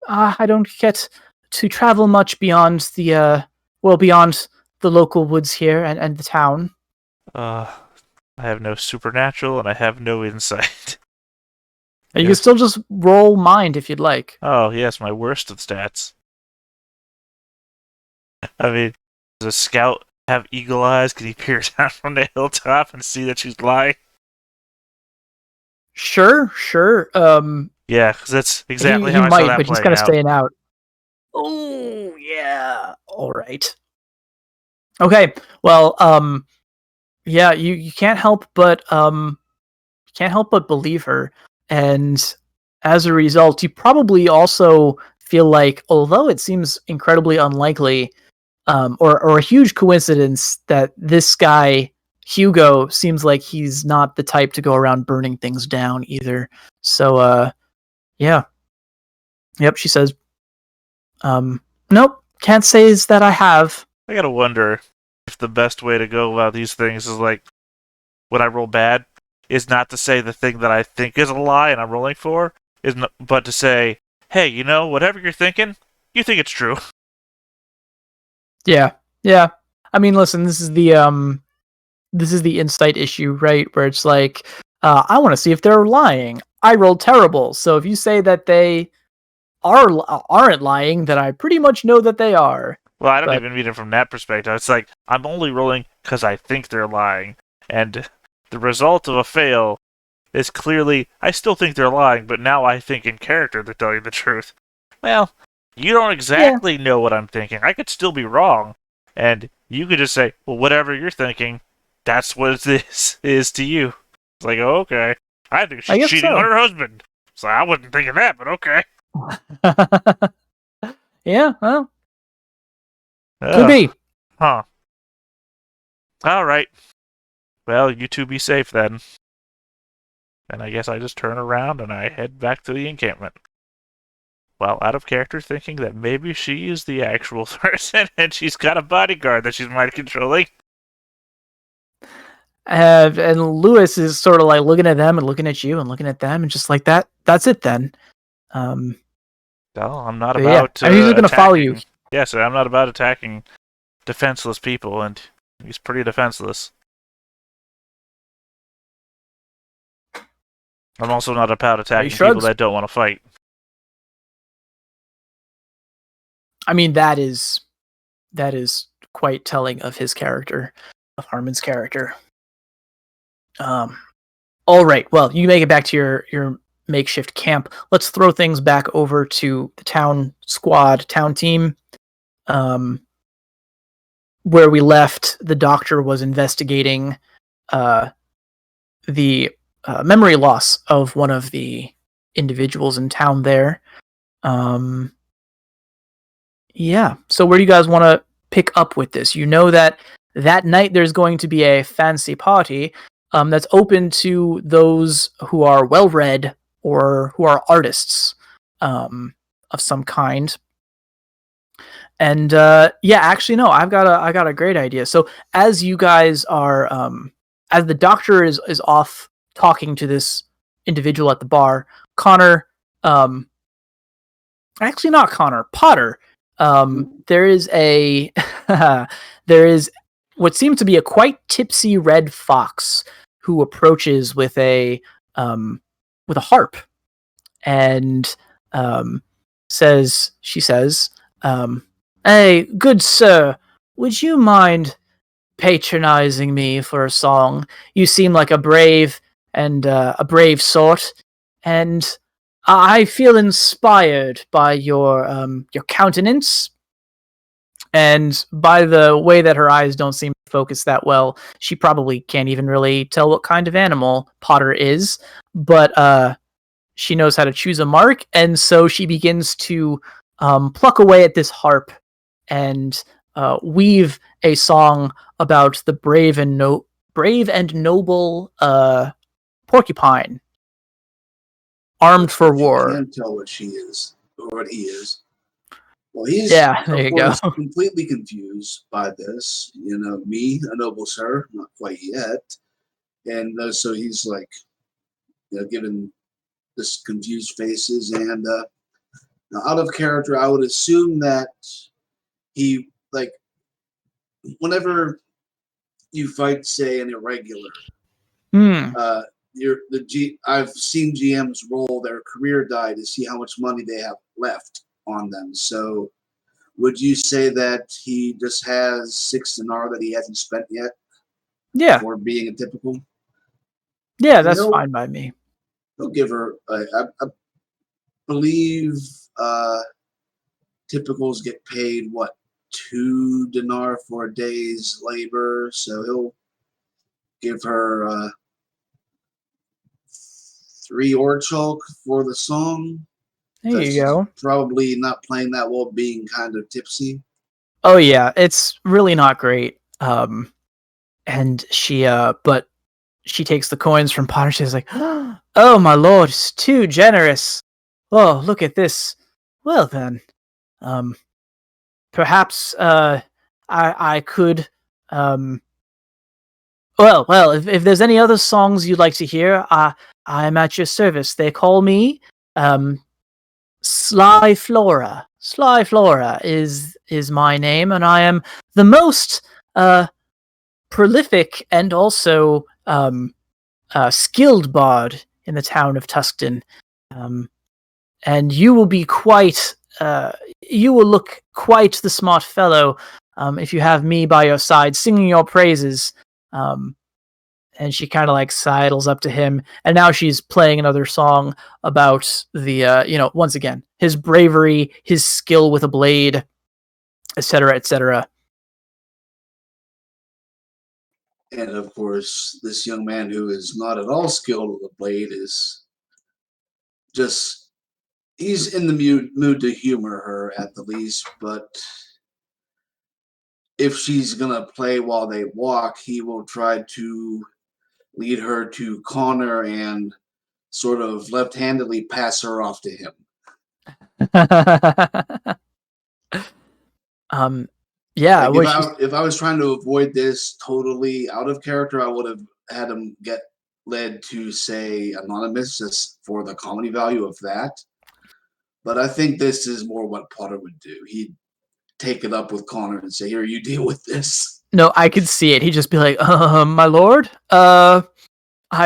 I don't get to travel much beyond beyond the local woods here and the town. I have no supernatural and I have no insight. You can still just roll mind if you'd like. Oh, yes, my worst of stats. I mean, does a scout have eagle eyes? Can he peer down from the hilltop and see that she's lying? Sure. Yeah, because that's exactly he how I might, saw that but he's playing kind of out. staying out. Oh yeah. All right. Okay. Well, yeah, you can't help but believe her, and as a result, you probably also feel like, although it seems incredibly unlikely, or a huge coincidence that this guy Hugo seems like he's not the type to go around burning things down either. So, yeah, yep. She says, nope, can't say is that I have. I gotta wonder if the best way to go about these things is like, when I roll bad, is not to say the thing that I think is a lie and I'm rolling for, but to say, hey, you know, whatever you're thinking, you think it's true. Yeah. I mean, listen, this is the insight issue, right? Where it's like, I want to see if they're lying. I rolled terrible, so if you say that they aren't lying, then I pretty much know that they are. Well, I don't even mean it from that perspective. It's like, I'm only rolling because I think they're lying. And the result of a fail is clearly, I still think they're lying, but now I think in character they're telling the truth. Well, you don't exactly know what I'm thinking. I could still be wrong. And you could just say, well, whatever you're thinking, that's what this is to you. It's like, oh, okay. I think she's cheating on her husband. So I wasn't thinking that, but okay. Yeah, well. Could be. Huh. All right. Well, you two be safe then. And I guess I just turn around and I head back to the encampment. Well, out of character, thinking that maybe she is the actual person and she's got a bodyguard that she's mind controlling. And Lewis is sort of like looking at them and looking at you and looking at them and just like that. That's it then. No, I'm not about. Yeah. He's going to follow you. Yes, I'm not about attacking defenseless people, and he's pretty defenseless. I'm also not about attacking people that don't want to fight. I mean, that is quite telling of his character, of Harmon's character. All right. Well, you make it back to your makeshift camp. Let's throw things back over to the town team. Where we left, the doctor was investigating the memory loss of one of the individuals in town there. Yeah. So where do you guys want to pick up with this? You know that night there's going to be a fancy party that's open to those who are well-read or who are artists of some kind. And actually, no, I got a great idea. So as you guys are, as the doctor is off talking to this individual at the bar, Connor, actually not Connor, Potter. There is what seems to be a quite tipsy red fox who approaches with a harp, and she says, "Hey, good sir, would you mind patronizing me for a song? You seem like a brave sort, and I feel inspired by your countenance." And by the way that her eyes don't seem to focus that well, she probably can't even really tell what kind of animal Potter is. But she knows how to choose a mark, and so she begins to pluck away at this harp and weave a song about the brave and noble porcupine, armed for war. You can't tell what she is or what he is. Well, he's Yeah, there you go. course completely confused by this. Me, a noble sir, not quite yet, and so he's like, giving this confused faces. And now out of character, I would assume that he like whenever you fight, say, an irregular. I've seen GMs roll their career die to see how much money they have left on them. So would you say that he just has 6 dinar that he hasn't spent yet? Yeah. For being a typical? Yeah, that's fine by me. He'll give her, I believe typicals get paid, 2 dinar for a day's labor. So he'll give her 3 orchalk for the song. There you go. Probably not playing that well, being kind of tipsy. Oh yeah, it's really not great. And she but she takes the coins from Potter. She's like, "Oh my lord, it's too generous. Oh, look at this. Well then, perhaps I could well, if there's any other songs you'd like to hear, I'm at your service. They call me Sly Flora. Sly Flora is my name, and I am the most prolific and also skilled bard in the town of Tuscan. And you will be you will look quite the smart fellow if you have me by your side singing your praises." And she kind of like sidles up to him, and now she's playing another song about the once again, his bravery, his skill with a blade, etc., etc. And of course, this young man who is not at all skilled with a blade is just, he's in the mood to humor her at the least. But if she's gonna play while they walk, he will try to lead her to Connor and sort of left-handedly pass her off to him. Yeah. Like if I was trying to avoid this totally out of character, I would have had him get led to say anonymous just for the comedy value of that. But I think this is more what Potter would do. He'd take it up with Connor and say, "Here, you deal with this." No, I could see it. He'd just be like, "My lord, I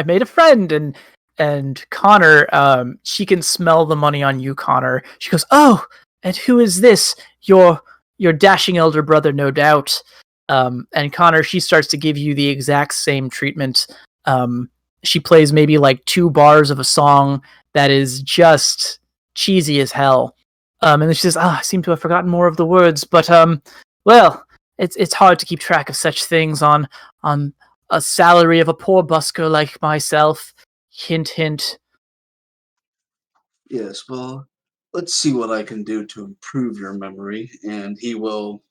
made a friend," and Connor, she can smell the money on you, Connor. She goes, "Oh, and who is this? Your dashing elder brother, no doubt." And Connor, she starts to give you the exact same treatment. She plays maybe like 2 bars of a song that is just cheesy as hell. And then she says, "I seem to have forgotten more of the words, but well, it's hard to keep track of such things on a salary of a poor busker like myself. Hint, hint." Yes, well, let's see what I can do to improve your memory. And he will,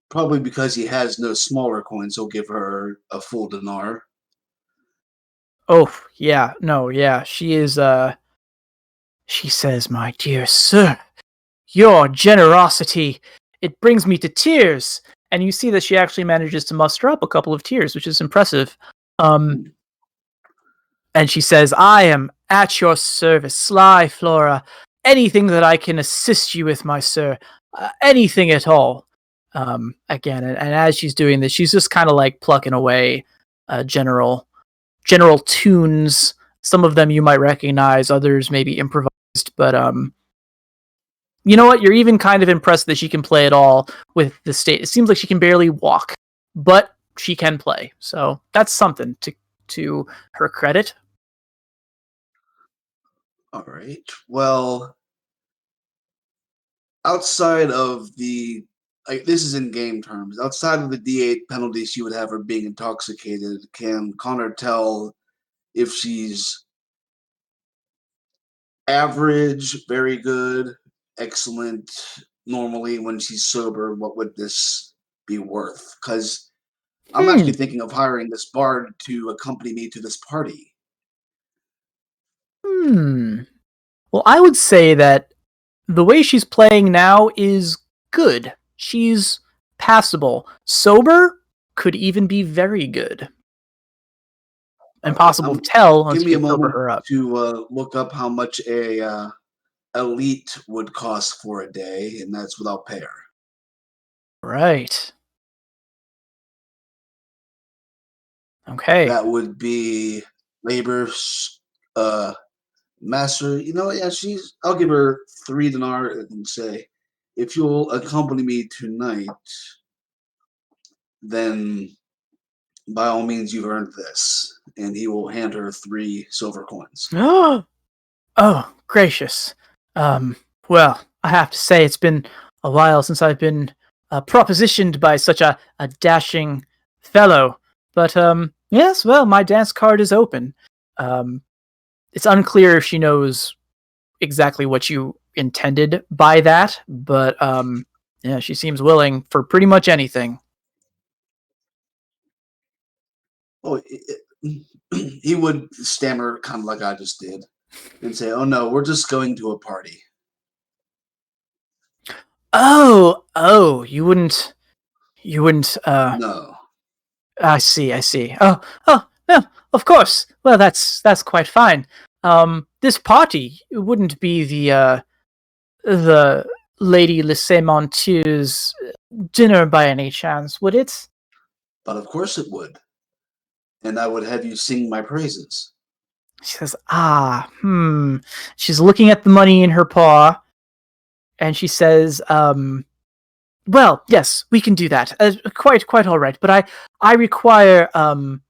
probably because he has no smaller coins, he'll give her a full dinar. Oh, yeah, no, yeah, she is, she says, "My dear sir, your generosity, it brings me to tears." And you see that she actually manages to muster up a couple of tears, which is impressive. And she says, "I am at your service, Sly Flora. Anything that I can assist you with, my sir, anything at all." Again, and as she's doing this, she's just kind of like plucking away general tunes, Some of them you might recognize, others maybe improvised, but you know what? You're even kind of impressed that she can play at all with the state. It seems like she can barely walk, but she can play. So that's something to her credit. All right. Well, outside of the this is in game terms. Outside of the D8 penalties she would have for being intoxicated, can Connor tell if she's average, very good, excellent, normally when she's sober? What would this be worth? Because I'm actually thinking of hiring this bard to accompany me to this party. Well, I would say that the way she's playing now is good. She's passable. Sober could even be very good. Impossible to tell unless Give me you a sober moment her up. to look up how much a elite would cost for a day, and that's without pair. Right. Okay. That would be labor, master. Yeah, I'll give her 3 dinar and say, if you'll accompany me tonight, then by all means you've earned this. And he will hand her 3 silver coins. Oh, gracious. Well, I have to say it's been a while since I've been propositioned by such a dashing fellow. But, yes, well, my dance card is open. It's unclear if she knows exactly what you intended by that, but, yeah, she seems willing for pretty much anything. Oh, he would stammer kind of like I just did and say, "Oh no, we're just going to a party." Oh, you wouldn't, No. I see. Oh, no, of course. Well, that's quite fine. This party wouldn't be the Lady Lissemontier's dinner by any chance, would it? But of course it would. And I would have you sing my praises. She says, She's looking at the money in her paw, and she says, well, yes, we can do that. Quite all right. But I require, well,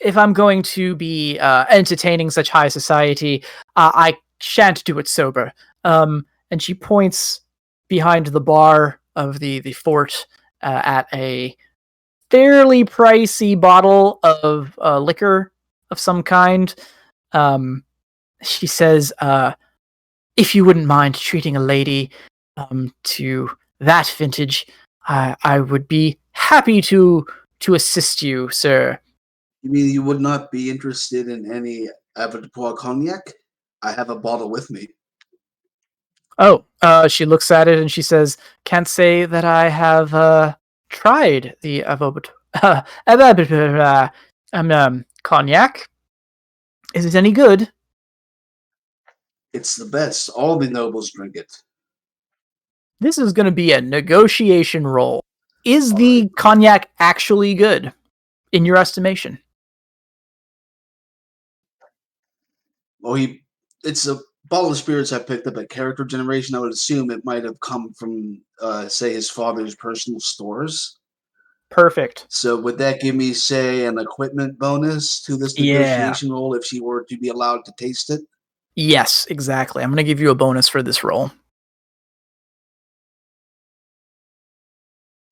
if I'm going to be entertaining such high society, I shan't do it sober. And she points behind the bar of the fort at a fairly pricey bottle of liquor of some kind. She says, if you wouldn't mind treating a lady to that vintage, I would be happy to assist you, sir. You mean you would not be interested in any Avoirdupois cognac? I have a bottle with me. Oh, she looks at it and she says, can't say that I have tried the cognac. Is it any good? It's the best. All the nobles drink it. This is going to be a negotiation roll. Is the cognac actually good, in your estimation? Well, it's a bottle of spirits I picked up at Character Generation. I would assume it might have come from, say, his father's personal stores. Perfect. So would that give me, say, an equipment bonus to this negotiation roll if she were to be allowed to taste it? Yes, exactly. I'm going to give you a bonus for this roll.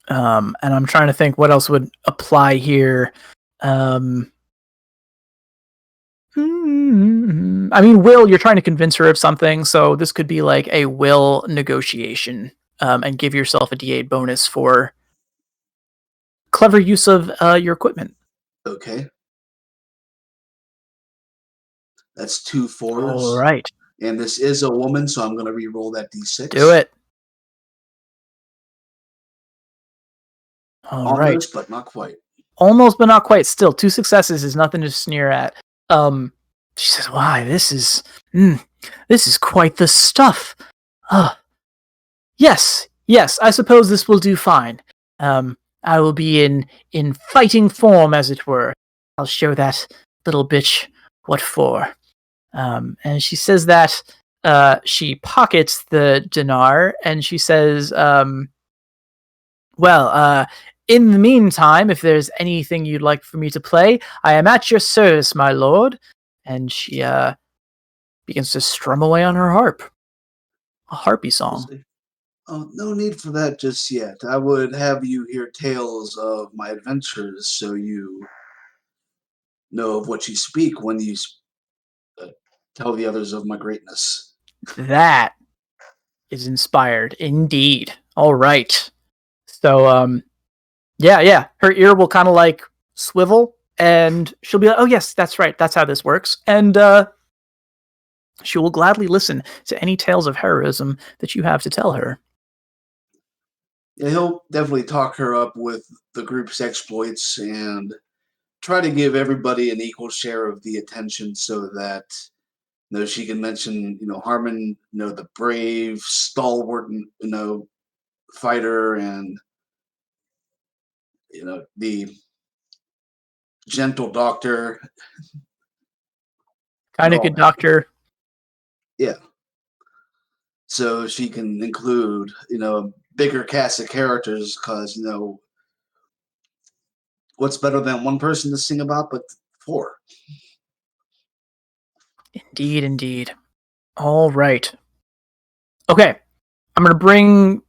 And I'm trying to think what else would apply here. I mean, will, you're trying to convince her of something, so this could be like a will negotiation, and give yourself a D8 bonus for clever use of your equipment. Okay. That's 2 4s. All right. And this is a woman, so I'm going to re-roll that D6. Do it. All Almost, right. but not quite. Almost, but not quite. Still, 2 successes is nothing to sneer at. She says, "Why, this is quite the stuff." Yes. I suppose this will do fine. I will be in fighting form, as it were. I'll show that little bitch, what for? And she says that she pockets the dinar, and she says, well, in the meantime, if there's anything you'd like for me to play, I am at your service, my lord. And she begins to strum away on her harp. A harpy song. Oh, no need for that just yet. I would have you hear tales of my adventures so you know of what you speak when you tell the others of my greatness. That is inspired indeed. All right. So, yeah. Her ear will kind of like swivel, and she'll be like, "Oh yes, that's right. That's how this works." And she will gladly listen to any tales of heroism that you have to tell her. Yeah, he'll definitely talk her up with the group's exploits and try to give everybody an equal share of the attention so that she can mention Harmon, the brave, stalwart, fighter, and the gentle doctor. Kind of good doctor. Yeah. So she can include, a bigger cast of characters because, what's better than one person to sing about but four? Indeed. All right. Okay. I'm going to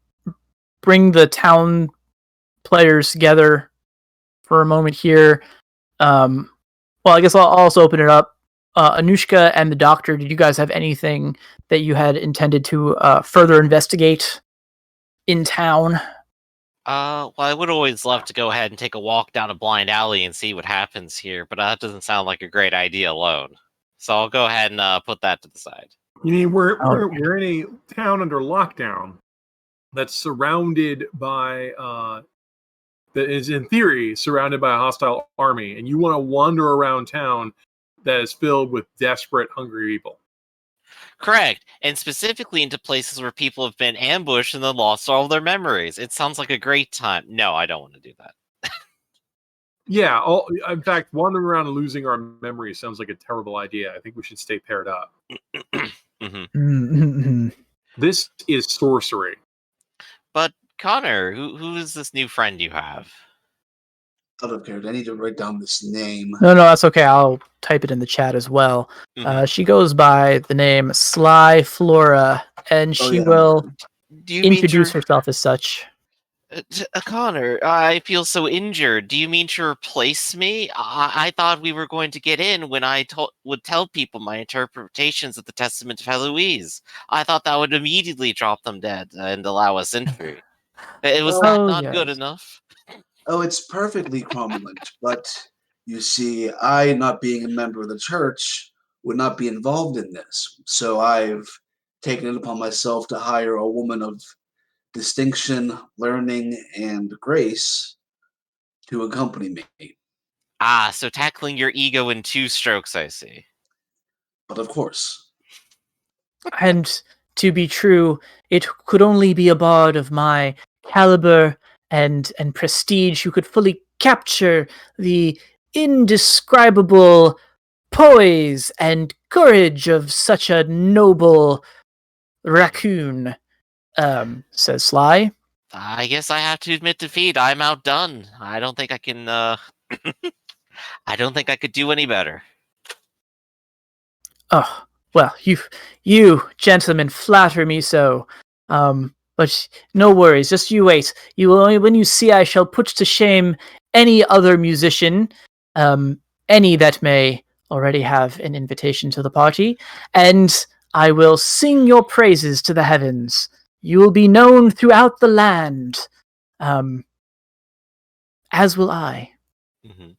bring the town players together for a moment here. Well, I guess I'll also open it up. Anushka and the doctor, did you guys have anything that you had intended to further investigate in town? Well, I would always love to go ahead and take a walk down a blind alley and see what happens here, but that doesn't sound like a great idea alone. So I'll go ahead and put that to the side. You mean we're in a town under lockdown that's surrounded by that is in theory surrounded by a hostile army, and you want to wander around town that is filled with desperate, hungry people. Correct, and specifically into places where people have been ambushed and then lost all their memories. It sounds like a great time. No, I don't want to do that. Yeah, in fact, wandering around and losing our memories sounds like a terrible idea. I think we should stay paired up. Mm-hmm. This is sorcery. But Connor, who is this new friend you have? Out of character, I need to write down this name. No, that's okay. I'll type it in the chat as well. Mm-hmm. She goes by the name Sly Flora, and she will introduce herself as such. Connor, I feel so injured. Do you mean to replace me? I thought we were going to get in when I would tell people my interpretations of the Testament of Heloise. I thought that would immediately drop them dead and allow us entry. It was not good enough. Oh, it's perfectly cromulent, but you see, I, not being a member of the church, would not be involved in this. So I've taken it upon myself to hire a woman of distinction, learning, and grace to accompany me. So tackling your ego in 2 strokes, I see. But of course. And to be true, it could only be a bard of my caliber and prestige who could fully capture the indescribable poise and courage of such a noble raccoon, says Sly. I guess I have to admit defeat. I'm outdone. I don't think I can, I don't think I could do any better. Oh, well, you gentlemen flatter me so. But no worries, just you wait. When you see, I shall put to shame any other musician, any that may already have an invitation to the party, and I will sing your praises to the heavens. You will be known throughout the land, as will I. Mm-hmm.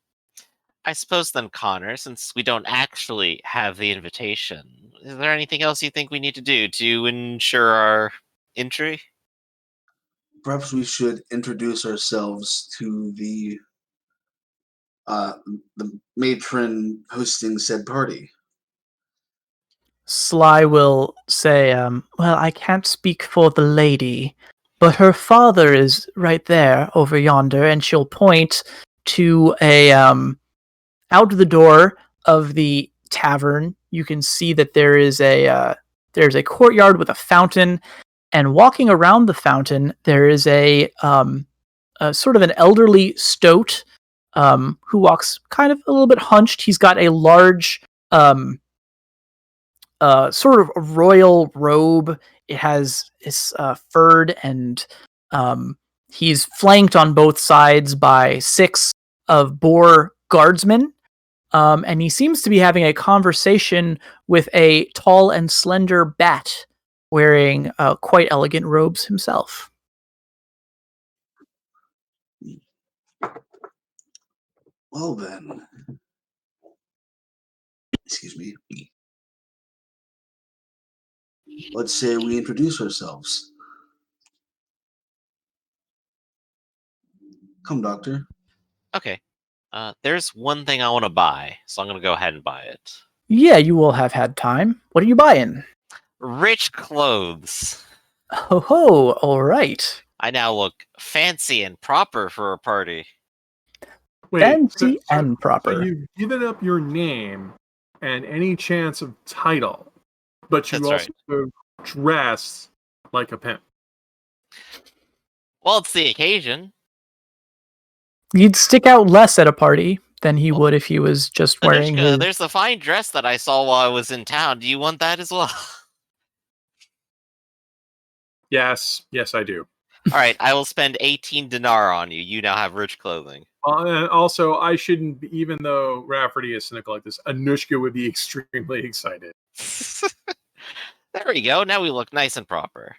I suppose then, Connor, since we don't actually have the invitation, is there anything else you think we need to do to ensure our entry? Perhaps we should introduce ourselves to the matron hosting said party. Sly will say, well, I can't speak for the lady, but her father is right there over yonder, and she'll point to a out the door of the tavern, you can see that there's a courtyard with a fountain, and walking around the fountain, there is a sort of an elderly stoat who walks kind of a little bit hunched. He's got a large sort of royal robe. It's furred, and he's flanked on both sides by 6 of boar guardsmen. And he seems to be having a conversation with a tall and slender bat wearing quite elegant robes himself. Well then, excuse me. Let's say we introduce ourselves. Come, Doctor. Okay. There's one thing I want to buy, so I'm going to go ahead and buy it. Yeah, you will have had time. What are you buying? Rich clothes. Ho ho, all right. I now look fancy and proper for a party. Wait, Fancy and proper. So you've given up your name and any chance of title, but you That's also dress like a pimp. Well, it's the occasion. You'd stick out less at a party than he would if he was just wearing his... There's a fine dress that I saw while I was in town. Do you want that as well? Yes, I do. All right, I will spend 18 dinar on you. You now have rich clothing. And also, I shouldn't, even though Rafferty is cynical like this, Anushka would be extremely excited. There we go. Now we look nice and proper.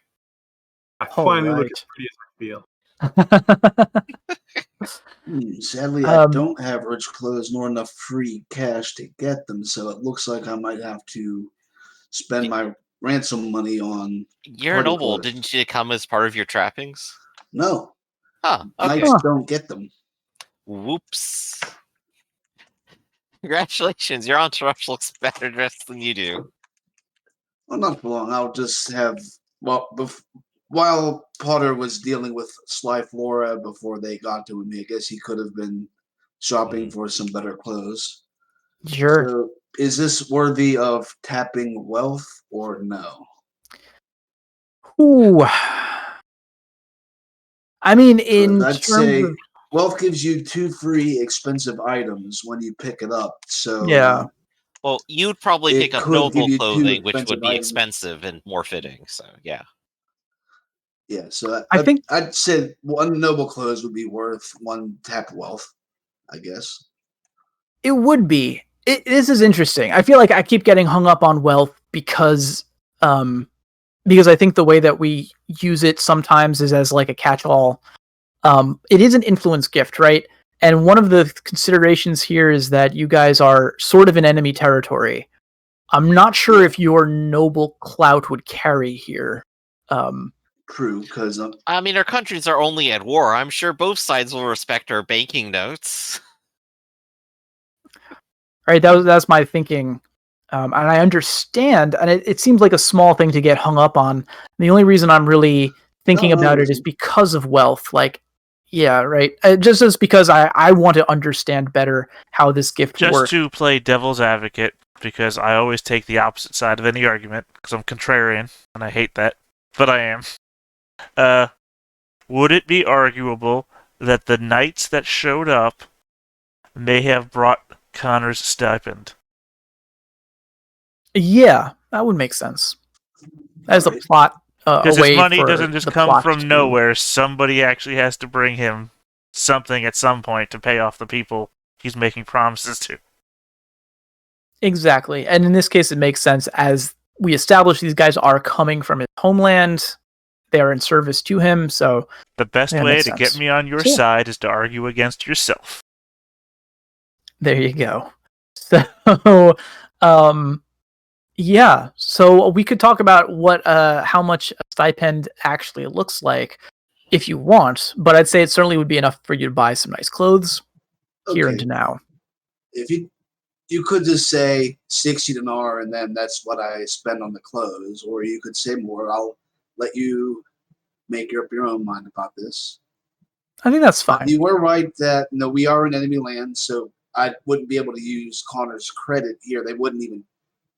I finally look as pretty as I feel. Sadly, I don't have rich clothes nor enough free cash to get them, so it looks like I might have to spend my ransom money on. You're a noble. Didn't you come as part of your trappings? No. Huh. Okay. Knights don't get them. Whoops. Congratulations. Your entourage looks better dressed than you do. Well, not for long. I'll just have. Well, while Potter was dealing with Sly Flora before they got to him, I guess he could have been shopping for some better clothes. Sure. So, is this worthy of tapping wealth or no? Ooh. I mean, I'd say wealth gives you 2 free expensive items when you pick it up. So yeah. Well, you'd probably pick up noble clothing, which would be expensive and more fitting. So yeah. Yeah, so I think I'd say 1 noble clothes would be worth 1 tap wealth, I guess. it would be. This is interesting. I feel like I keep getting hung up on wealth because I think the way that we use it sometimes is as like a catch-all. It is an influence gift, right? And one of the considerations here is that you guys are sort of in enemy territory. I'm not sure if your noble clout would carry here. True, because I mean, our countries are only at war. I'm sure both sides will respect our banking notes. Right, that's my thinking. And I understand, and it seems like a small thing to get hung up on. The only reason I'm really thinking about it is because of wealth. Like, yeah, right. Just because I want to understand better how this gift works. Just to play devil's advocate, because I always take the opposite side of any argument, because I'm contrarian, and I hate that, but I am. Would it be arguable that the knights that showed up may have brought Connor's stipend? Yeah, that would make sense. As a plot, because his money doesn't just come from to... nowhere. Somebody actually has to bring him something at some point to pay off the people he's making promises to. Exactly, and in this case, it makes sense as we establish these guys are coming from his homeland. They are in service to him, so the best way to get me on your side is to argue against yourself. There you go. So, yeah. So we could talk about what, how much a stipend actually looks like, if you want. But I'd say it certainly would be enough for you to buy some nice clothes here and now. If you could just say 60 dinar, and then that's what I spend on the clothes, or you could say more. I'll let you make up your own mind about this. I think that's fine. You were right that we are in enemy land, so I wouldn't be able to use Connor's credit here. They wouldn't even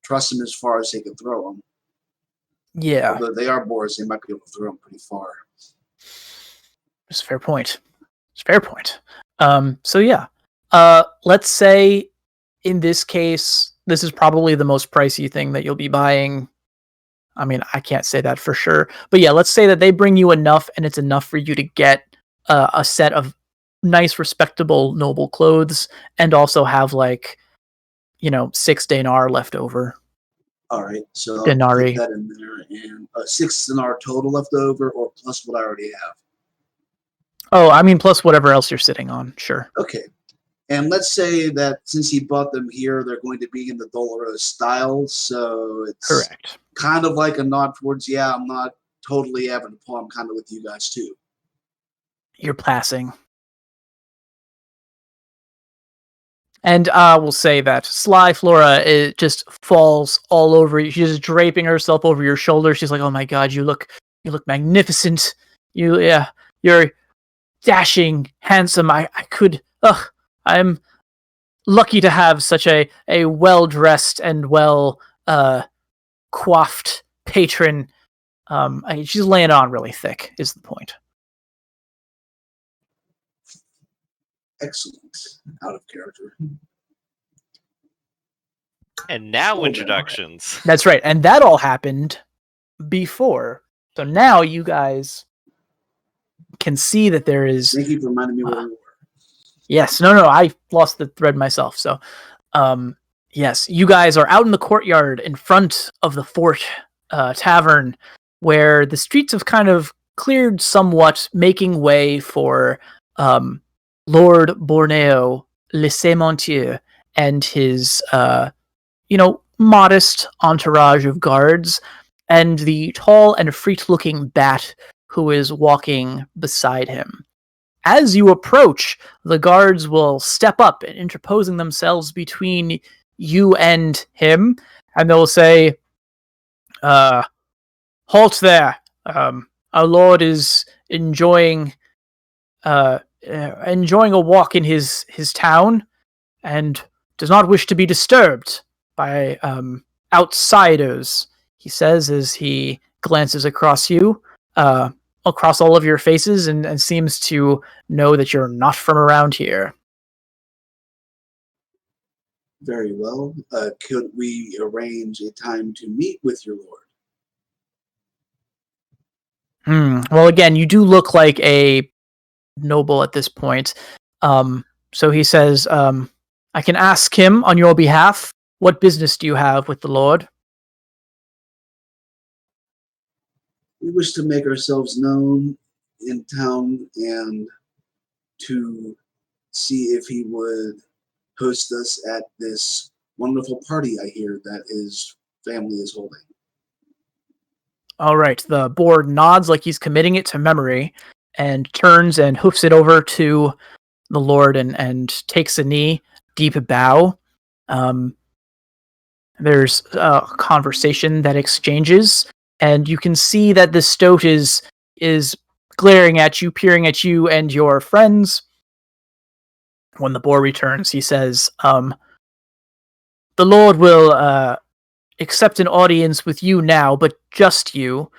trust him as far as they could throw him. Yeah, Although they are boars, they might be able to throw him pretty far. it's a fair point. It's a fair point. So yeah, let's say in this case, this is probably the most pricey thing that you'll be buying. I mean, I can't say that for sure, but yeah, let's say that they bring you enough, and it's enough for you to get a set of nice, respectable, noble clothes, and also have 6 denar left over. All right, so I'll Denari. put that in there, and 6 dinar total left over, or plus what I already have. Oh, I mean, plus whatever else you're sitting on. Sure. Okay, and let's say that since he bought them here, they're going to be in the Dolores style, so it's Correct. kind of like a nod towards, I'm not totally having a palm, kind of with you guys too. You're passing. And we'll say that Sly Flora just falls all over you. She's just draping herself over your shoulder. She's like, "Oh my God, you look magnificent. You're dashing, handsome. I'm lucky to have such a well dressed and well coiffed patron." She's laying on really thick. Is the point? Excellent. Out of character. And now introductions. That's right, and that all happened before. So now you guys can see that there is. Thank you for reminding me where we were. Yes, no, I lost the thread myself. So, yes, you guys are out in the courtyard in front of the fort tavern, where the streets have kind of cleared somewhat, making way for Lord Borneo Le Sémentier and his, modest entourage of guards, and the tall and freak-looking bat who is walking beside him. As you approach, the guards will step up, interposing themselves between you and him, and they'll say, "Halt there! Our lord is enjoying a walk in his town, and does not wish to be disturbed by outsiders," he says as he glances across you, across all of your faces, and seems to know that you're not from around here. Very well. Could we arrange a time to meet with your lord? Well, again, you do look like a noble at this point. So he says, "I can ask him on your behalf. What business do you have with the Lord?" We wish to make ourselves known in town and to see if he would host us at this wonderful party I hear that his family is holding. All right, the board nods like he's committing it to memory, and turns and hoofs it over to the Lord and takes a knee, deep bow. There's a conversation that exchanges, and you can see that the stoat is glaring at you, peering at you and your friends. When the boar returns, he says, "The Lord will accept an audience with you now, but just you.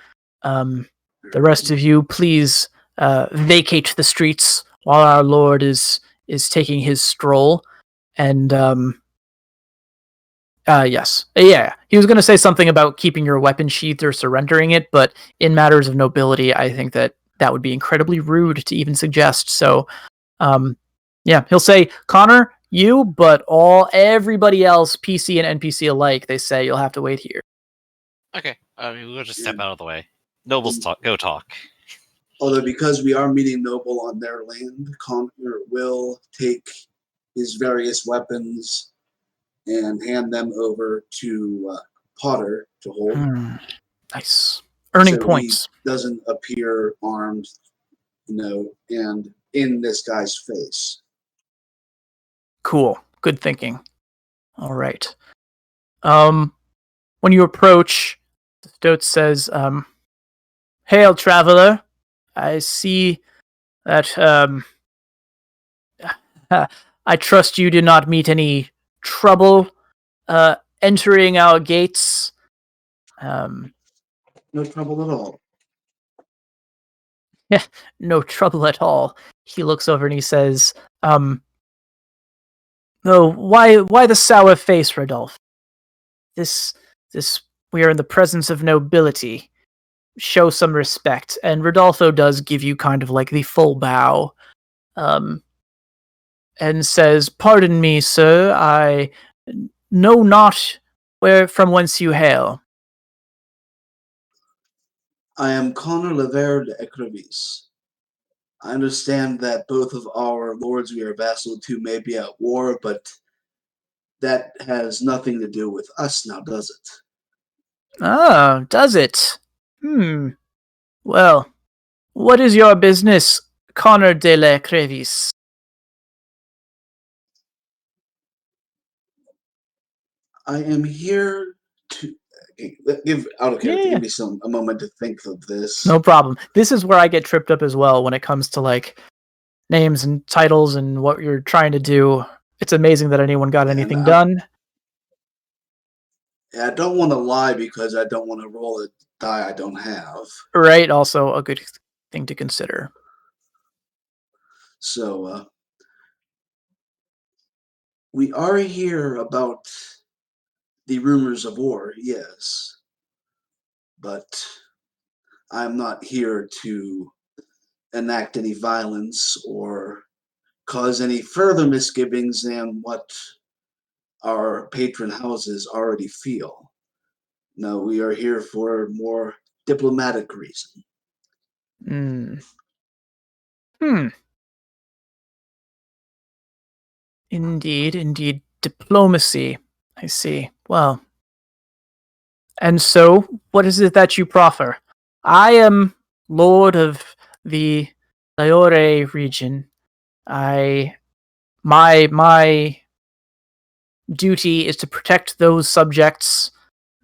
The rest of you, please vacate the streets while our Lord is taking his stroll." And yes, yeah, he was going to say something about keeping your weapon sheathed or surrendering it, but in matters of nobility, I think that would be incredibly rude to even suggest. So, yeah, he'll say, "Connor, you, but everybody else, PC and NPC alike, they say you'll have to wait here." Okay, we'll just step out of the way. Nobles talk. Go talk. Although because we are meeting noble on their land, Connor will take his various weapons and hand them over to Potter to hold. Nice. Earning so points. He doesn't appear armed, and in this guy's face. Cool. Good thinking. All right. When you approach, the stoat says, "Hail, traveler. I see that I trust you did not meet any trouble entering our gates. No trouble at all. Yeah, no trouble at all. He looks over and he says, "No, why the sour face, Rodolphe? This, we are in the presence of nobility. Show some respect." And Rodolfo does give you kind of like the full bow, and says, "Pardon me, sir, I know not from whence you hail." I am Connor Levere de Ecrevis. I understand that both of our lords we are vassal to may be at war, but that has nothing to do with us now, does it? Oh, does it? Well, what is your business, Connor de la Crevis? I am here to give Yeah. me a moment to think of this. No problem. This is where I get tripped up as well when it comes to like names and titles and what you're trying to do. It's amazing that anyone got anything done. I don't want to lie because I don't want to roll a die I don't have. Right, also a good thing to consider. So, we are here about the rumors of war, yes. But I'm not here to enact any violence or cause any further misgivings than what our patron houses already feel. No, we are here for a more diplomatic reason. Indeed. Diplomacy. I see. Well. And so, what is it that you proffer? I am lord of the Liore region. My duty is to protect those subjects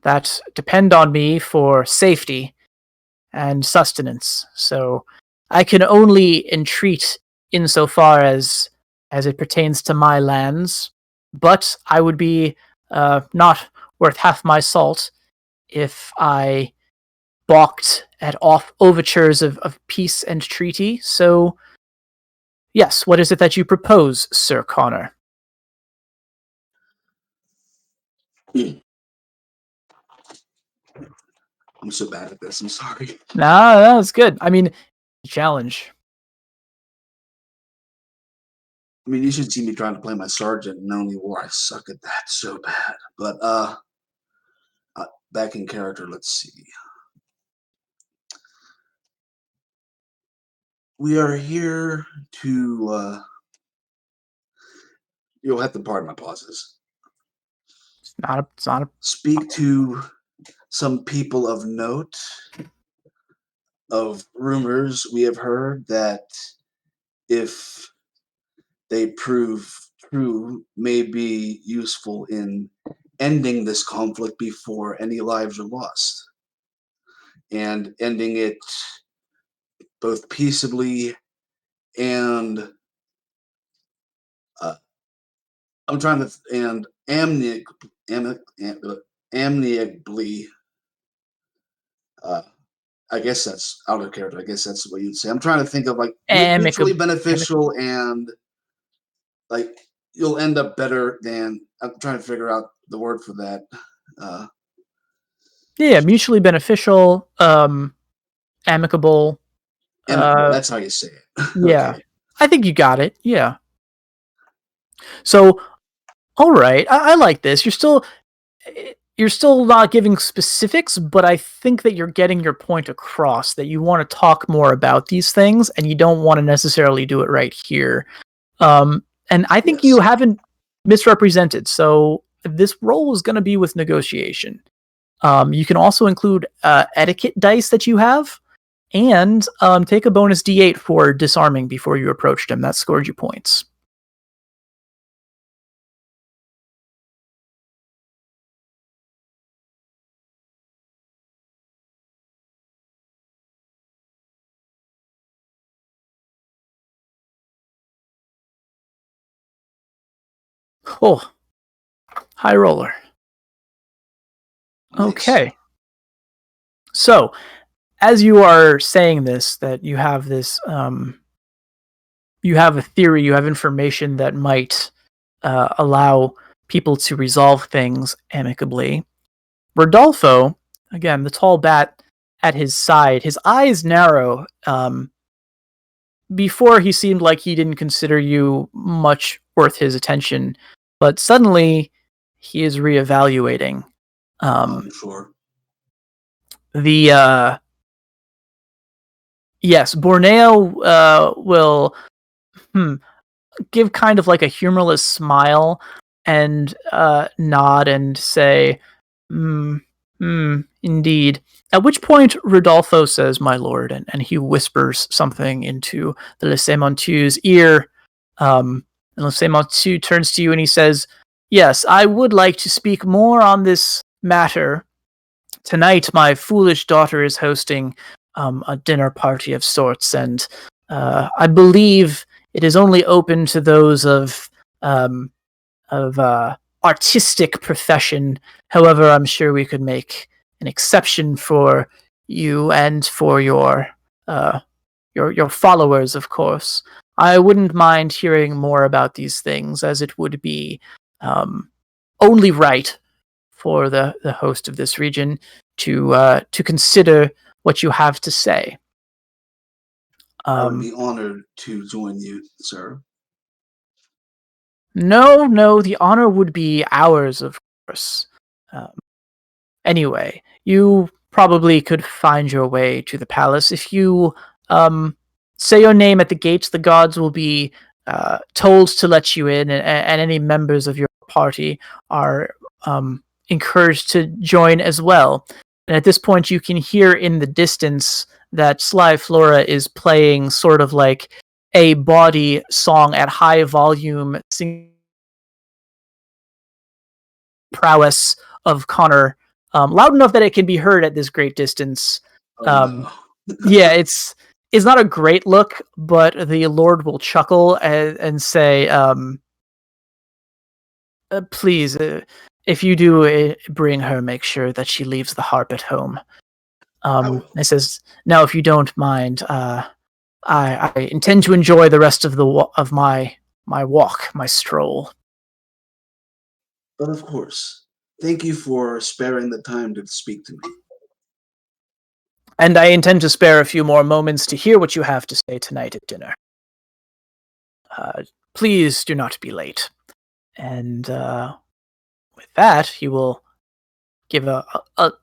that depend on me for safety and sustenance. So I can only entreat insofar as it pertains to my lands, but I would be not worth half my salt if I balked at overtures of peace and treaty. So, yes, what is it that you propose, Sir Connor? I'm so bad at this. I'm sorry. Nah, that was good. I mean, challenge. I mean, you should see me trying to play my sergeant in Only War. I suck at that so bad. But back in character. Let's see. We are here to. You'll have to pardon my pauses. It's not a Speak to some people of note of rumors we have heard that, if they prove true, may be useful in ending this conflict before any lives are lost, and ending it both peaceably and I'm trying to and amicably. I guess that's out of character. I guess that's what you'd say. I'm trying to think of like mutually beneficial and like you'll end up better than. I'm trying to figure out the word for that. Yeah, mutually beneficial, amicable. Amicable. That's how you say it. Yeah, Okay. I think you got it. Yeah. So, all right, I like this. You're still not giving specifics, but I think that you're getting your point across that you want to talk more about these things, and you don't want to necessarily do it right here. And I think you haven't misrepresented. So this role is going to be with negotiation. You can also include etiquette dice that you have, and take a bonus D8 for disarming before you approached him. That scored you points. Oh, high roller. Nice. Okay. So, as you are saying this, that you have this, you have a theory, you have information that might allow people to resolve things amicably. Rodolfo, again, the tall bat at his side, his eyes narrow. Before he seemed like he didn't consider you much worth his attention, but suddenly he is reevaluating. I'm sure. The yes, Borneo will give kind of like a humorless smile and nod and say, indeed. At which point Rodolfo says, my lord, and he whispers something into the Le Semontu's ear. And Le Semontu turns to you and he says, yes, I would like to speak more on this matter. Tonight, my foolish daughter is hosting a dinner party of sorts, and I believe it is only open to those of artistic profession. However, I'm sure we could make an exception for you and for your followers, of course. I wouldn't mind hearing more about these things, as it would be only right for the host of this region to consider what you have to say. I would be honored to join you, sir. No, the honor would be ours, of course. Anyway, you probably could find your way to the palace. If you say your name at the gates, the guards will be told to let you in, and any members of your party are encouraged to join as well. And at this point, you can hear in the distance that Sly Flora is playing sort of like a bawdy song at high volume, singing prowess of Connor, loud enough that it can be heard at this great distance. No. Yeah, it's not a great look, but the Lord will chuckle and say, please, if you do bring her, make sure that she leaves the harp at home. It says, now, if you don't mind, I intend to enjoy the rest of my walk, my stroll. But of course, thank you for sparing the time to speak to me. And I intend to spare a few more moments to hear what you have to say tonight at dinner. Please do not be late. And with that, he will give a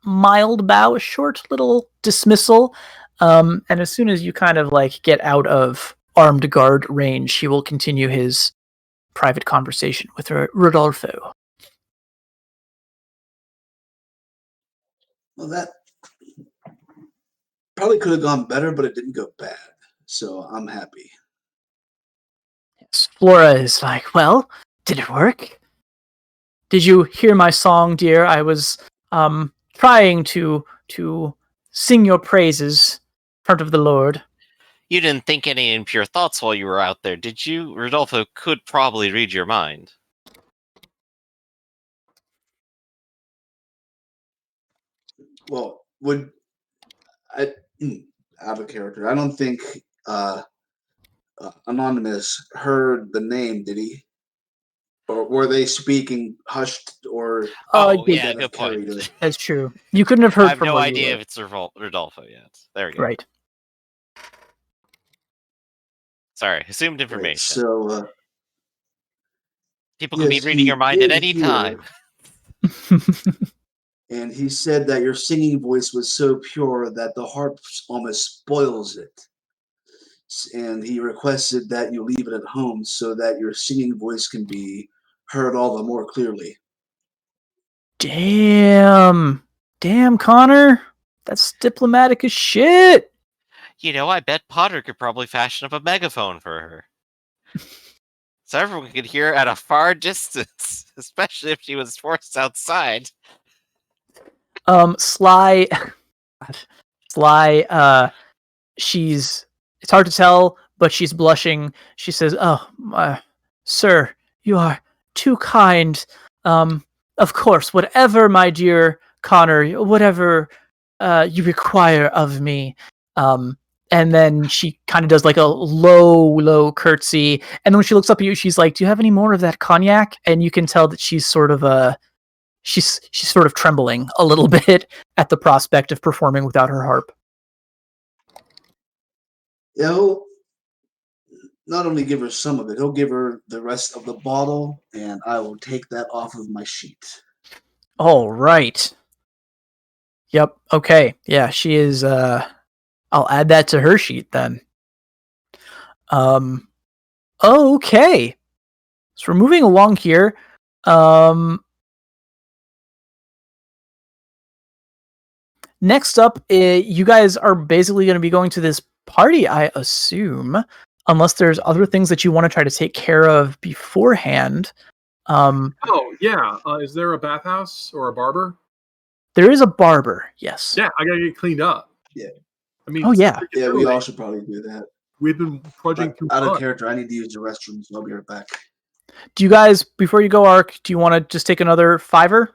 mild bow, a short little dismissal. And as soon as you kind of like get out of armed guard range, he will continue his private conversation with Rodolfo. Well, that probably could have gone better, but it didn't go bad. So I'm happy. Yes, Flora is like, well, did it work? Did you hear my song, dear? I was trying to sing your praises in front of the Lord. You didn't think any impure thoughts while you were out there, did you? Rodolfo could probably read your mind. Well, would I out of character? I don't think Anonymous heard the name, did he? Or were they speaking hushed or? Oh, Yeah, yeah, good point. That's true. You couldn't have heard I have from no where you idea were. if it's Rodolfo yet. There we go. Right. Sorry, assumed information. Right, so people could yes, be reading your mind at did any hear, time. and he said that your singing voice was so pure that the harp almost spoils it. And he requested that you leave it at home so that your singing voice can be heard all the more clearly. Damn, Connor, that's diplomatic as shit. You know, I bet Potter could probably fashion up a megaphone for her. So everyone could hear at a far distance, especially if she was forced outside. Sly, it's hard to tell, but she's blushing. She says, "Oh, sir, you are too kind. Of course, whatever, my dear Connor, whatever you require of me. And then she kind of does like a low curtsy. And then when she looks up at you, she's like, "Do you have any more of that cognac?" And you can tell that she's sort of she's sort of trembling a little bit at the prospect of performing without her harp. He'll not only give her some of it, he'll give her the rest of the bottle, and I will take that off of my sheet. All right. Yep. Okay. Yeah, she is. I'll add that to her sheet then. Okay. So we're moving along here. Next up, you guys are basically going to be going to this party, I assume, unless there's other things that you want to try to take care of beforehand. Oh yeah, is there a bathhouse or a barber? There is a barber, yes. Yeah, I gotta get cleaned up. Yeah. I mean, Oh, yeah. Yeah, we all should probably do that. We've been trudging But through out of mud. character, I need to use the restroom, so I'll be right back. Do you guys, before you go, Ark, do you want to just take another $5?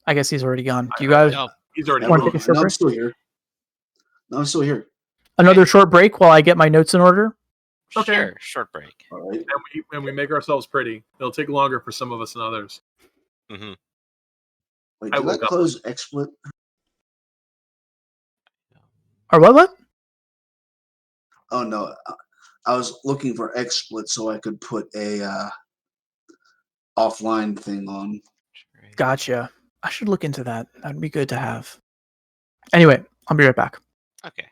I guess he's already gone. Do you guys No. He's already Want to gone. take a short No, I'm break? still here. No, I'm still here. Another short break while I get my notes in order? Okay. Sure, short break. All right. And we make ourselves pretty. It'll take longer for some of us than others. Hmm. Wait, I did I woke up. close XSplit? Or what? Oh no, I was looking for XSplit so I could put a offline thing on. Gotcha. I should look into that. That'd be good to have. Anyway, I'll be right back. Okay.